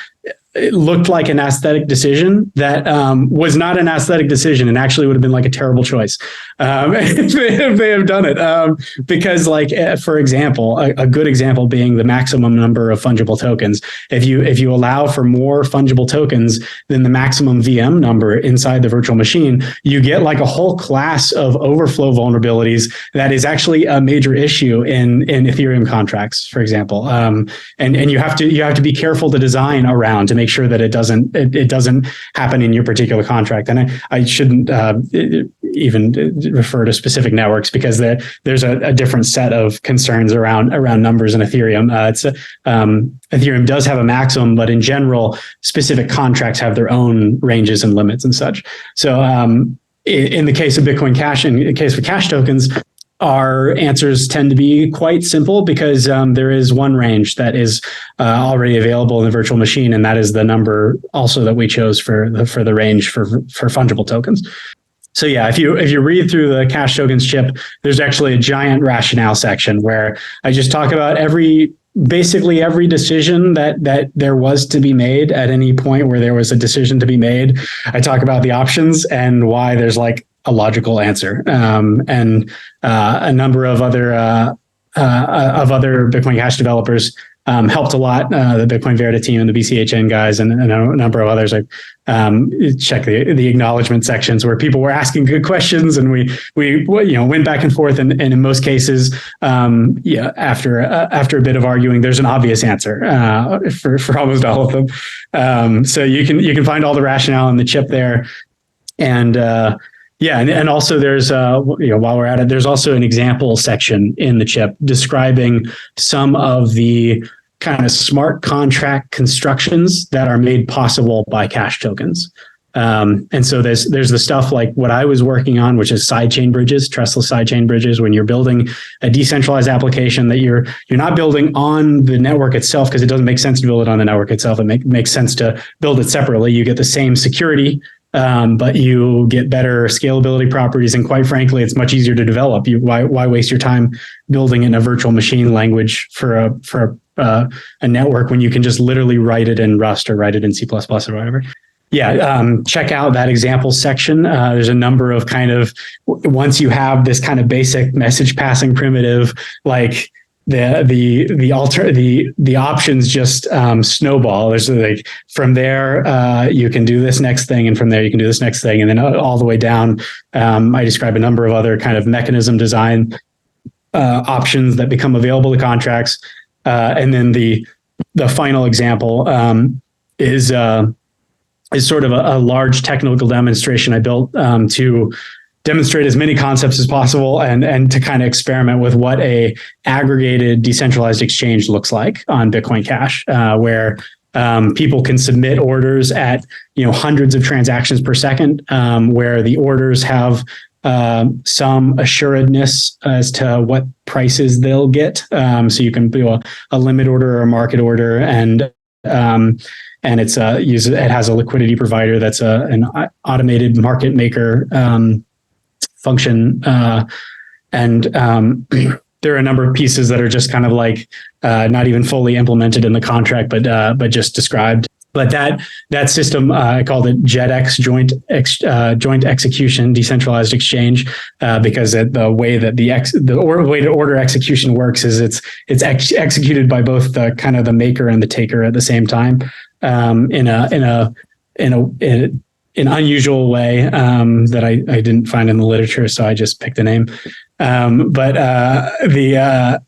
it looked like an aesthetic decision that was not an aesthetic decision and actually would have been like a terrible choice if they have done it. Because like, for example, a good example being the maximum number of fungible tokens. If you allow for more fungible tokens than the maximum VM number inside the virtual machine, you get like a whole class of overflow vulnerabilities that is actually a major issue in Ethereum contracts, for example. And you have to be careful to design around to make sure that it doesn't happen in your particular contract. And I shouldn't even refer to specific networks because there's a different set of concerns around numbers in Ethereum. Ethereum does have a maximum, but in general, specific contracts have their own ranges and limits and such. So in the case of Bitcoin Cash, in the case of Cash Tokens, our answers tend to be quite simple because there is one range that is already available in the virtual machine, and that is the number also that we chose for the range for fungible tokens. So yeah, if you read through the Cash Tokens chip, there's actually a giant rationale section where I just talk about basically every decision that there was to be made at any point where there was a decision to be made. I talk about the options and why there's like a logical answer, and a number of other Bitcoin Cash developers helped a lot. The Bitcoin Verita team and the BCHN guys and a number of others. I check the acknowledgement sections where people were asking good questions, and we went back and forth. And in most cases, after a bit of arguing, there's an obvious answer for almost all of them. So you can find all the rationale in the chip there, and and also there's while we're at it, there's also an example section in the chip describing some of the kind of smart contract constructions that are made possible by Cash Tokens. And so there's the stuff like what I was working on, which is sidechain bridges, trustless sidechain bridges. When you're building a decentralized application that you're not building on the network itself, because it doesn't make sense to build it on the network itself. It makes sense to build it separately. You get the same security, but you get better scalability properties, and quite frankly, it's much easier to develop. Why waste your time building in a virtual machine language for a network when you can just literally write it in Rust or write it in C++ or whatever? Check out that example section. There's a number of kind of, once you have this kind of basic message passing primitive, like the options just snowball. There's like from there you can do this next thing, and from there you can do this next thing, and then all the way down. I describe a number of other kind of mechanism design options that become available to contracts, and then the final example is sort of a large technical demonstration I built to demonstrate as many concepts as possible and to kind of experiment with what a aggregated decentralized exchange looks like on Bitcoin Cash, where people can submit orders at hundreds of transactions per second, where the orders have some assuredness as to what prices they'll get. So you can do a limit order or a market order, and it's it has a liquidity provider that's an automated market maker function, and there are a number of pieces that are just kind of like not even fully implemented in the contract, but just described. But that system, I called it Jedex, joint execution decentralized exchange, because the way that the way to order execution works is it's executed by both the kind of the maker and the taker at the same time, in an unusual way that I didn't find in the literature, so I just picked a name. But the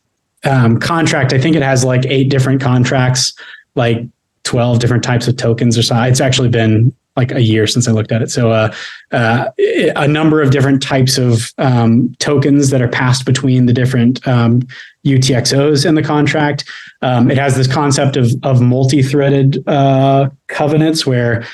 contract, I think it has like 8 different contracts, like 12 different types of tokens or something. It's actually been like a year since I looked at it. So a number of different types of tokens that are passed between the different UTXOs in the contract. It has this concept of multi-threaded covenants where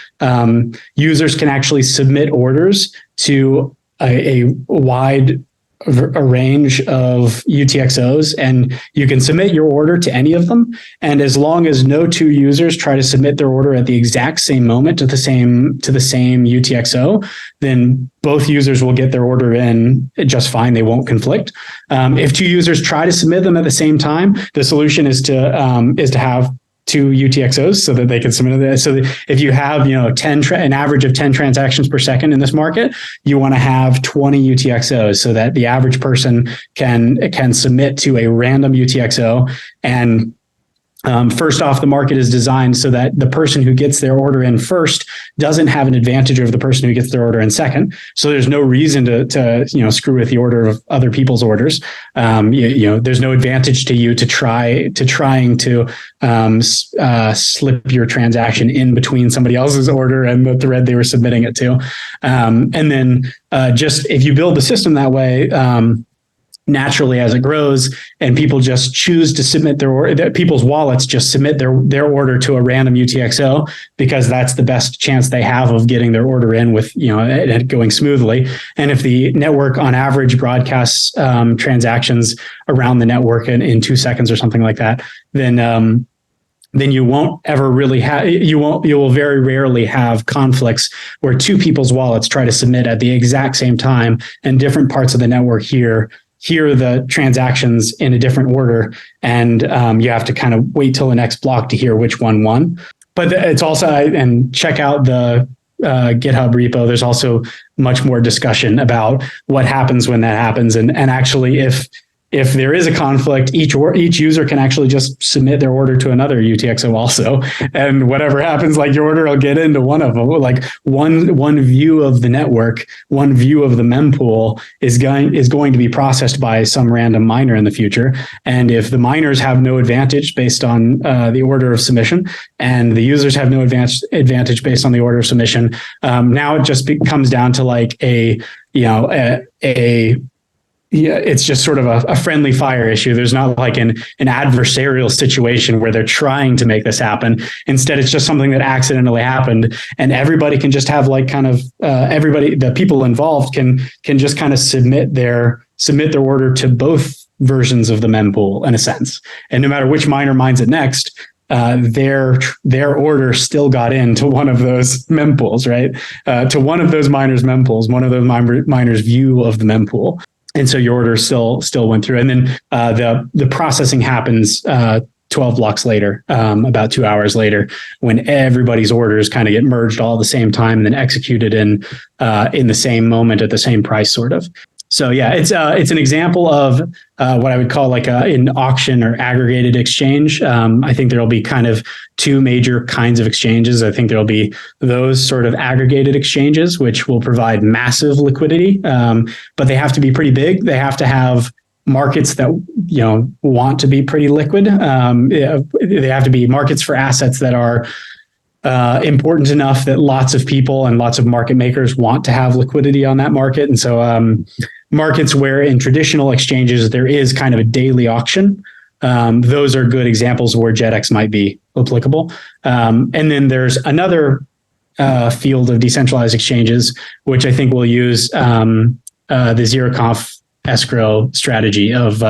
users can actually submit orders to a wide a range of UTXOs, and you can submit your order to any of them. And as long as no 2 users try to submit their order at the exact same moment to the same UTXO, then both users will get their order in just fine. They won't conflict. If 2 users try to submit them at the same time, the solution is to have 2 UTXOs so that they can submit it. So that if you have, an average of 10 transactions per second in this market, you want to have 20 UTXOs so that the average person can submit to a random UTXO. And first off, the market is designed so that the person who gets their order in first doesn't have an advantage over the person who gets their order in second. So there's no reason to screw with the order of other people's orders. There's no advantage to you trying to slip your transaction in between somebody else's order and the thread they were submitting it to. And then just if you build the system that way, naturally as it grows and people just choose to submit their order, people's wallets just submit their order to a random UTXO because that's the best chance they have of getting their order in with, it going smoothly. And if the network on average broadcasts transactions around the network in 2 seconds or something like that, then you won't ever really have, you will very rarely have conflicts where 2 people's wallets try to submit at the exact same time and different parts of the network hear the transactions in a different order, and you have to kind of wait till the next block to hear which one won. But it's also, and check out the GitHub repo. There's also much more discussion about what happens when that happens, and actually if there is a conflict, each user can actually just submit their order to another UTXO also, and whatever happens, like your order will get into one of them. Like one view of the network, one view of the mempool is going to be processed by some random miner in the future. And if the miners have no advantage based on the order of submission, and the users have no advantage based on the order of submission, now it just comes down to like it's just sort of a friendly fire issue. There's not like an adversarial situation where they're trying to make this happen. Instead, it's just something that accidentally happened, and everybody can just have like kind of the people involved can just kind of submit their order to both versions of the mempool in a sense. And no matter which miner mines it next, their order still got into one of those mempools, right? To one of those miners' mempools, one of those miners' view of the mempool. And so your order still went through. And then the processing happens 12 blocks later, about 2 hours later, when everybody's orders kind of get merged all at the same time and then executed in the same moment at the same price, sort of. So yeah, it's an example of what I would call like an auction or aggregated exchange. I think there'll be kind of 2 major kinds of exchanges. I think there'll be those sort of aggregated exchanges, which will provide massive liquidity, but they have to be pretty big. They have to have markets that want to be pretty liquid. They have to be markets for assets that are important enough that lots of people and lots of market makers want to have liquidity on that market. And so markets where in traditional exchanges there is kind of a daily auction, those are good examples where Jedex might be applicable. And then there's another field of decentralized exchanges, which I think will use the zero-conf escrow strategy of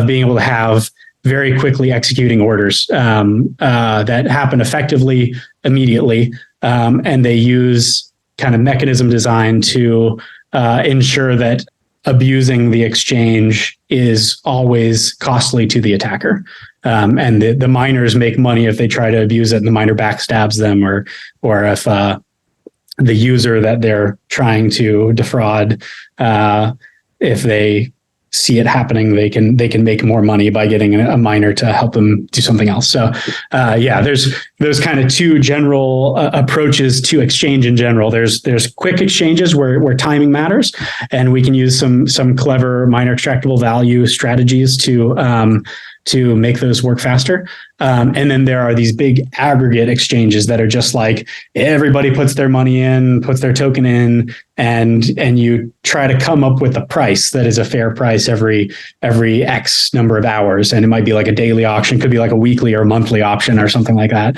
being able to have very quickly executing orders that happen effectively immediately, and they use kind of mechanism design to ensure that abusing the exchange is always costly to the attacker. And the miners make money if they try to abuse it and the miner backstabs them, or if the user that they're trying to defraud, if they see it happening, they can make more money by getting a miner to help them do something else. So there's kind of two general approaches to exchange in general. There's quick exchanges where timing matters, and we can use some clever miner extractable value strategies to make those work faster. And then there are these big aggregate exchanges that are just like everybody puts their money in, puts their token in, and you try to come up with a price that is a fair price every X number of hours. And it might be like a daily auction, could be like a weekly or monthly auction or something like that.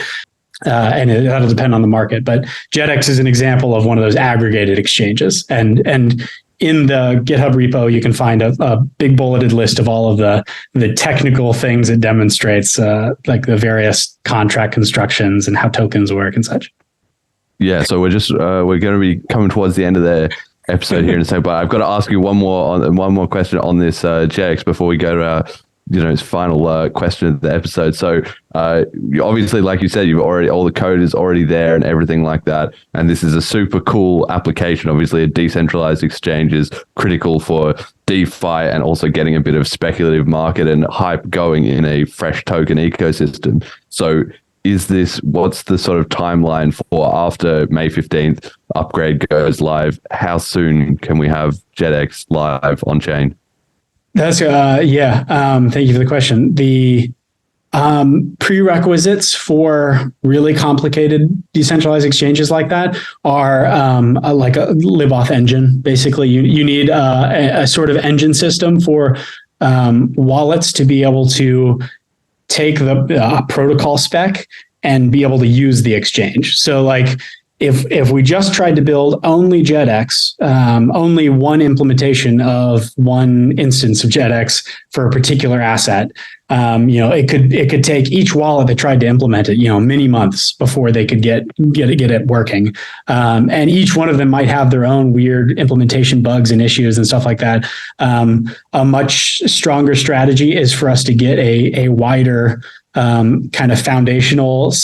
And that'll depend on the market. But Jedex is an example of one of those aggregated exchanges. And in the GitHub repo, you can find a big bulleted list of all of the technical things it demonstrates, like the various contract constructions and how tokens work and such.
Yeah, so we're going to be coming towards the end of the episode here in a second, but I've got to ask you one more question on this Jedex before we go to our its final question of the episode. So obviously, like you said, all the code is already there and everything like that. And this is a super cool application. Obviously, a decentralized exchange is critical for DeFi and also getting a bit of speculative market and hype going in a fresh token ecosystem. So what's the sort of timeline for after May 15th upgrade goes live? How soon can we have Jedex live on chain?
That's thank you for the question. The prerequisites for really complicated decentralized exchanges like that are like a Libauth engine. Basically, you need a sort of engine system for wallets to be able to take the protocol spec and be able to use the exchange. So like if we just tried to build only Jedex, only one implementation of one instance of Jedex for a particular asset, it could take each wallet that tried to implement it, many months before they could get it working. And each one of them might have their own weird implementation bugs and issues and stuff like that. A much stronger strategy is for us to get a wider kind of foundational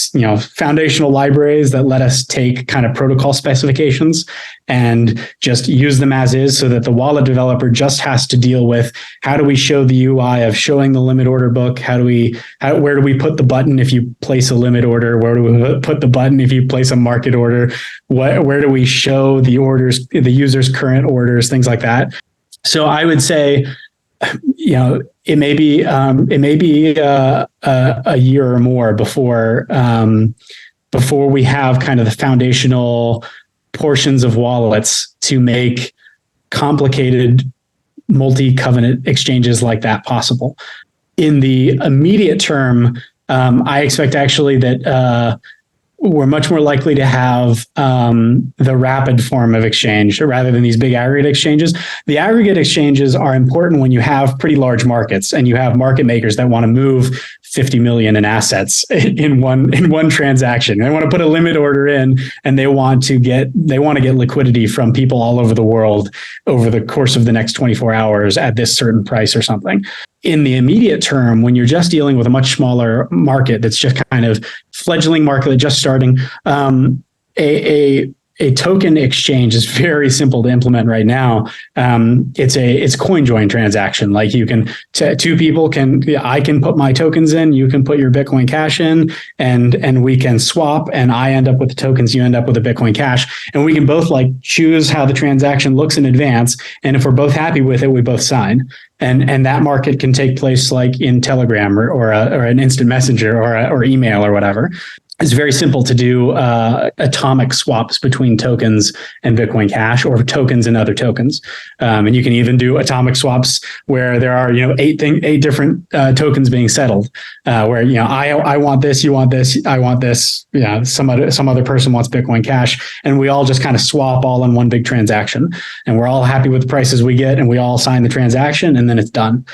libraries that let us take kind of protocol specifications and just use them as is, so that the wallet developer just has to deal with how do we show the UI of showing the limit order book? Where do we put the button if you place a limit order? Where do we put the button if you place a market order? Where do we show the orders, the user's current orders, things like that? So I would say, it may be a year or more before we have kind of the foundational portions of wallets to make complicated multi-covenant exchanges like that possible. In the immediate term, I expect actually that we're much more likely to have the rapid form of exchange rather than these big aggregate exchanges. The aggregate exchanges are important when you have pretty large markets and you have market makers that want to move 50 million in assets in one transaction. They want to put a limit order in, and they want to get liquidity from people all over the world over the course of the next 24 hours at this certain price or something. In the immediate term, when you're just dealing with a much smaller market that's just kind of fledgling market that's just starting, a token exchange is very simple to implement right now. It's a coin join transaction. Like two people I can put my tokens in, you can put your Bitcoin Cash in, and we can swap, and I end up with the tokens, you end up with a Bitcoin Cash, and we can both choose how the transaction looks in advance. And if we're both happy with it, we both sign. And that market can take place like in Telegram or an instant messenger or email or whatever. It's very simple to do atomic swaps between tokens and Bitcoin Cash, or tokens and other tokens. And you can even do atomic swaps where there are, 8 different tokens being settled, where, I want this, you want this, I want this, some other person wants Bitcoin Cash, and we all just kind of swap all in one big transaction. And we're all happy with the prices we get, and we all sign the transaction, and then it's done.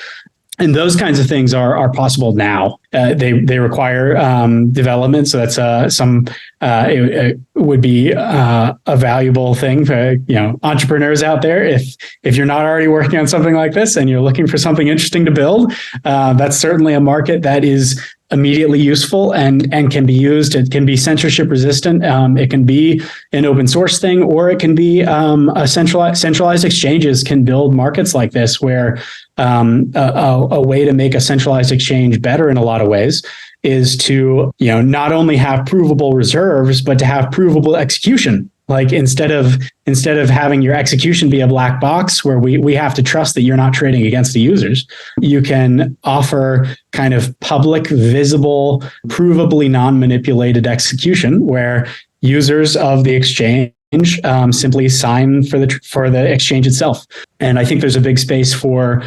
And those kinds of things are possible now. They require development, so that's it would be a valuable thing for entrepreneurs out there. If you're not already working on something like this and you're looking for something interesting to build, that's certainly a market that is immediately useful and can be used. It can be censorship resistant. It can be an open source thing, or it can be a centralized exchanges can build markets like this, where a way to make a centralized exchange better in a lot of ways is to, not only have provable reserves, but to have provable execution. Like instead of having your execution be a black box where we have to trust that you're not trading against the users, you can offer kind of public, visible, provably non-manipulated execution where users of the exchange simply sign for the exchange itself. And I think there's a big space for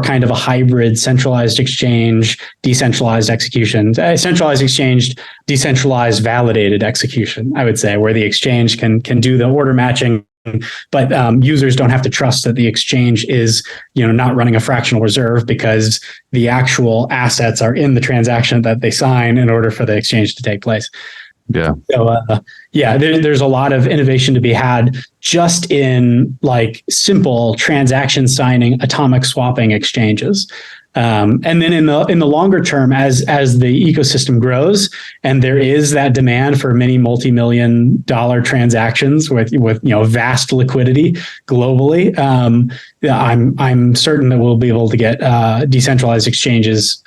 kind of a hybrid centralized exchange, decentralized execution, centralized exchange, decentralized validated execution, I would say, where the exchange can do the order matching, but users don't have to trust that the exchange is, not running a fractional reserve, because the actual assets are in the transaction that they sign in order for the exchange to take place.
Yeah.
So there's a lot of innovation to be had just in like simple transaction signing, atomic swapping exchanges. And then in the longer term, as the ecosystem grows and there is that demand for many multi-million-dollar transactions with vast liquidity globally, I'm certain that we'll be able to get decentralized exchanges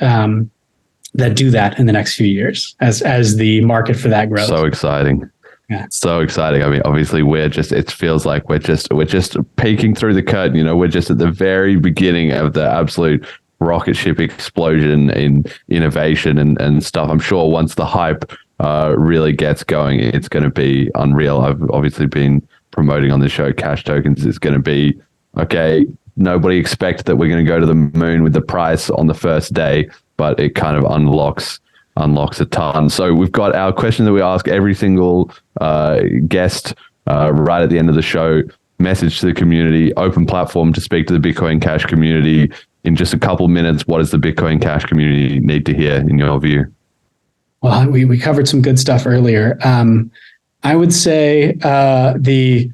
that do that in the next few years as the market for that grows.
So exciting.
Yeah.
So exciting. I mean, obviously it feels like we're just peeking through the curtain, we're just at the very beginning of the absolute rocket ship explosion in innovation and stuff. I'm sure once the hype really gets going, it's going to be unreal. I've obviously been promoting on the show CashTokens. It's going to be, okay, nobody expected that we're going to go to the moon with the price on the first day, but it kind of unlocks a ton. So we've got our question that we ask every single guest right at the end of the show. Message to the community, open platform to speak to the Bitcoin Cash community. In just a couple of minutes, what does the Bitcoin Cash community need to hear in your view?
Well, we covered some good stuff earlier. I would say we're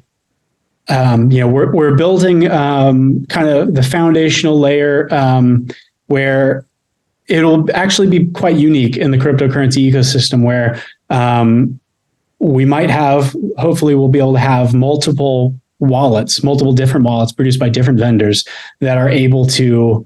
building kind of the foundational layer where it'll actually be quite unique in the cryptocurrency ecosystem, where we might have, hopefully we'll be able to have multiple different wallets produced by different vendors that are able to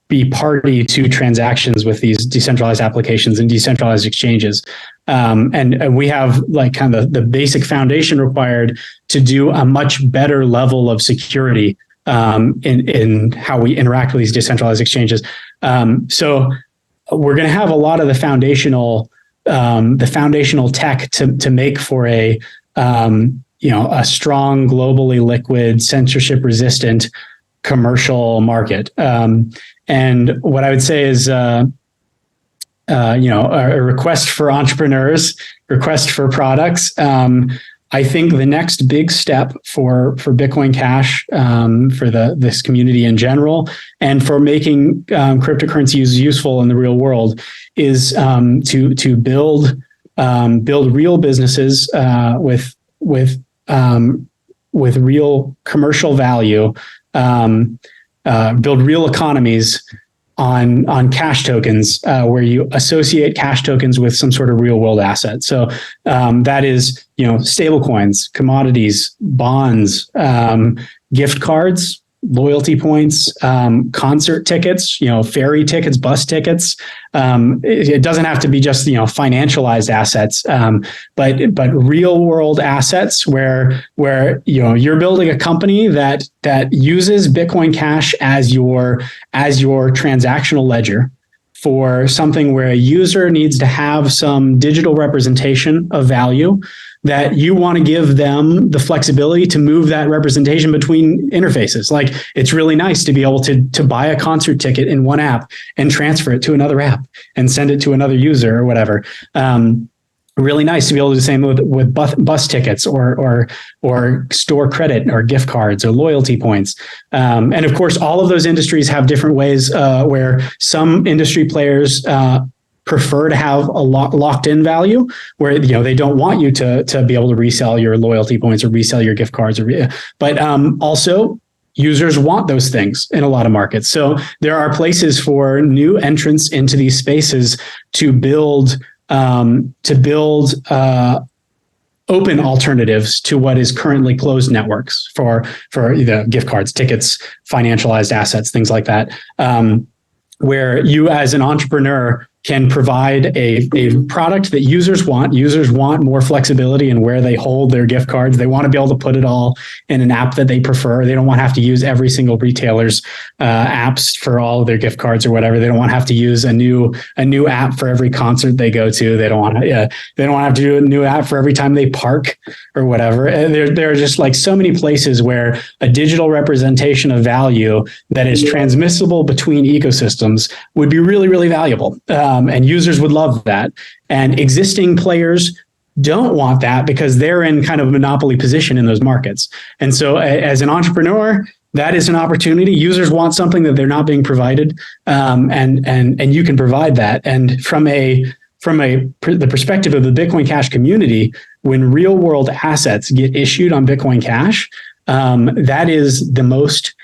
be party to transactions with these decentralized applications and decentralized exchanges. And we have like kind of the basic foundation required to do a much better level of security in how we interact with these decentralized exchanges. So we're going to have a lot of the foundational tech to make for a strong, globally liquid, censorship resistant commercial market. And what I would say is, a request for entrepreneurs, request for products. I think the next big step for Bitcoin Cash, for this community in general, and for making cryptocurrencies useful in the real world, is to build real businesses with real commercial value, build real economies on cash tokens, where you associate cash tokens with some sort of real world asset. So that is, stable coins, commodities, bonds, gift cards, loyalty points, concert tickets, ferry tickets, bus tickets. It doesn't have to be just, financialized assets, but real world assets where you're building a company that uses Bitcoin Cash as your transactional ledger for something where a user needs to have some digital representation of value, that you want to give them the flexibility to move that representation between interfaces. Like, it's really nice to be able to buy a concert ticket in one app and transfer it to another app and send it to another user or whatever. Really nice to be able to do the same with bus tickets or store credit or gift cards or loyalty points. And of course, all of those industries have different ways where some industry players prefer to have a locked in value, where they don't want you to be able to resell your loyalty points or resell your gift cards, but also users want those things in a lot of markets. So there are places for new entrants into these spaces to build open alternatives to what is currently closed networks for gift cards, tickets, financialized assets, things like that, where you as an entrepreneur can provide a product that users want. Users want more flexibility in where they hold their gift cards. They want to be able to put it all in an app that they prefer. They don't want to have to use every single retailer's apps for all of their gift cards or whatever. They don't want to have to use a new app for every concert they go to. They don't want to have to do a new app for every time they park or whatever. There are just like so many places where a digital representation of value that is transmissible between ecosystems would be really, really valuable. And users would love that. And existing players don't want that because they're in kind of a monopoly position in those markets. And so as an entrepreneur, that is an opportunity. Users want something that they're not being provided. And you can provide that. And from the perspective of the Bitcoin Cash community, when real world assets get issued on Bitcoin Cash, that is the most,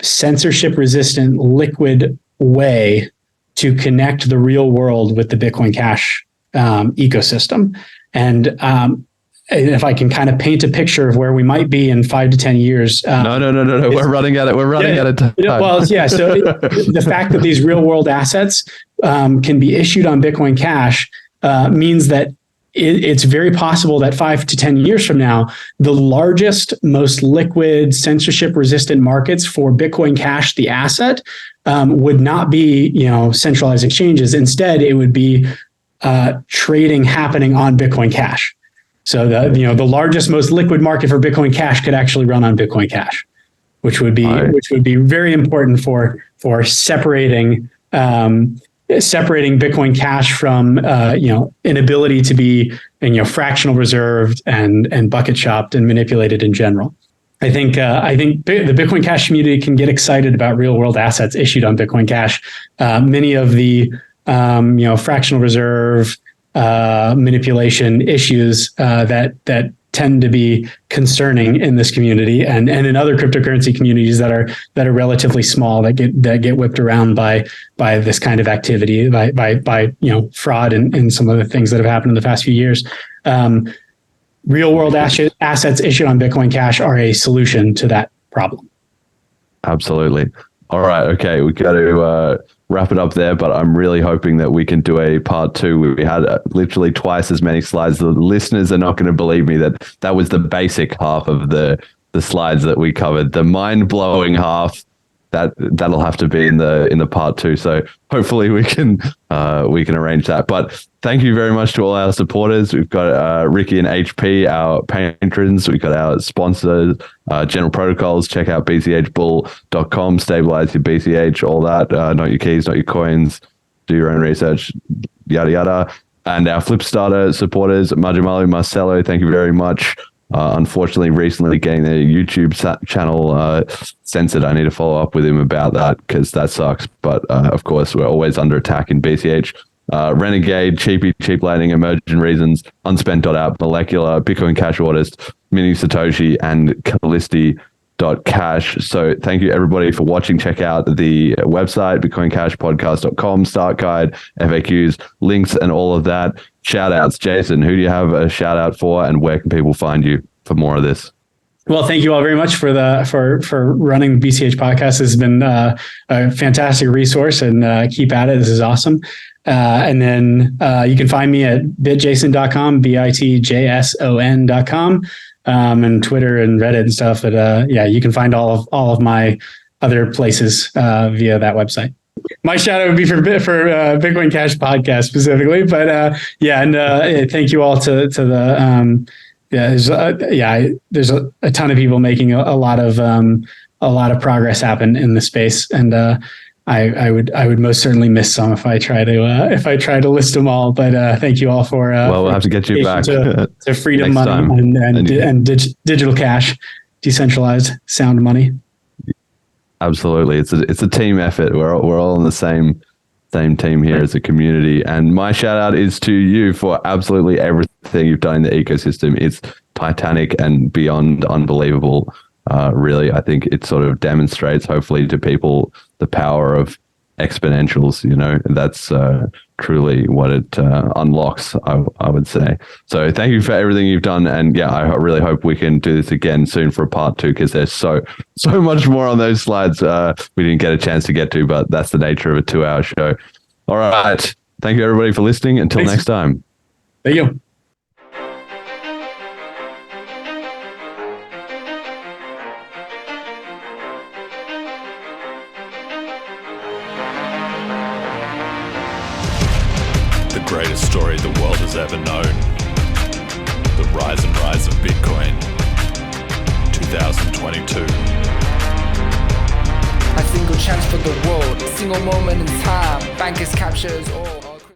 censorship resistant liquid way to connect the real world with the Bitcoin Cash ecosystem. And if I can kind of paint a picture of where we might be in 5 to 10 years.
No. We're running out of time.
Well, yeah. So the fact that these real world assets can be issued on Bitcoin Cash means that it's very possible that 5 to 10 years from now, the largest, most liquid, censorship-resistant markets for Bitcoin Cash, the asset, would not be, centralized exchanges. Instead, it would be trading happening on Bitcoin Cash. So the largest, most liquid market for Bitcoin Cash could actually run on Bitcoin Cash, which would be very important for separating Bitcoin Cash from inability to be fractional reserved and bucket shopped and manipulated in general. I think the Bitcoin Cash community can get excited about real world assets issued on Bitcoin Cash. Many of the fractional reserve manipulation issues that tend to be concerning in this community and in other cryptocurrency communities that are relatively small that get whipped around by this kind of activity by fraud and some of the things that have happened in the past few years. Real world assets issued on Bitcoin Cash are a solution to that problem.
Absolutely. All right. Okay. We got to wrap it up there, but I'm really hoping that we can do a part 2. We had literally twice as many slides. The listeners are not going to believe me that was the basic half of the slides that we covered. The mind-blowing half, that'll have to be in the part 2. So hopefully we can arrange that. But thank you very much to all our supporters. We've got Ricky and HP, our patrons. We've got our sponsors, General Protocols. Check out bchbull.com, stabilize your BCH, all that. Not your keys, not your coins. Do your own research, yada, yada. And our Flipstarter supporters, Majamalu, Marcelo, thank you very much. Unfortunately, recently getting their YouTube channel censored. I need to follow up with him about that because that sucks. But of course, we're always under attack in BCH. Renegade, Cheap Lightning, Emergent Reasons, Unspent.app, Molecular, Bitcoin Cash Artist, Mini Satoshi, and Callisti.cash. So thank you everybody for watching. Check out the website, bitcoincashpodcast.com, start guide, FAQs, links, and all of that. Shout outs. Jason, who do you have a shout out for and where can people find you for more of this?
Well, thank you all very much for running the BCH podcast. This has been a fantastic resource and keep at it. This is awesome. And then you can find me at bitjason.com, bitjson.com, and Twitter and Reddit and stuff. But you can find all of my other places via that website. My shout out would be for Bitcoin Cash podcast specifically, but thank you all to the there's a ton of people making a lot of progress happen in the space, and I would most certainly miss some if I try to list them all. But thank you all for
we'll have to get you back
to freedom money and digital cash, decentralized sound money.
Absolutely, it's a team effort. We're all on the same team here as a community. And my shout out is to you for absolutely everything you've done in the ecosystem. It's titanic and beyond unbelievable. really, I think it sort of demonstrates, hopefully, to people the power of exponentials. That's truly what it unlocks, I would say. So thank you for everything you've done, and I really hope we can do this again soon for a part 2, because there's so much more on those slides we didn't get a chance to get to, but that's the nature of a 2-hour show. All right, thank you everybody for listening. Until
Thanks.
next time.
Thank you.
The greatest story the world has ever known. The rise and rise of Bitcoin. 2022.
A single chance for the world, a single moment in time, bankers captures all.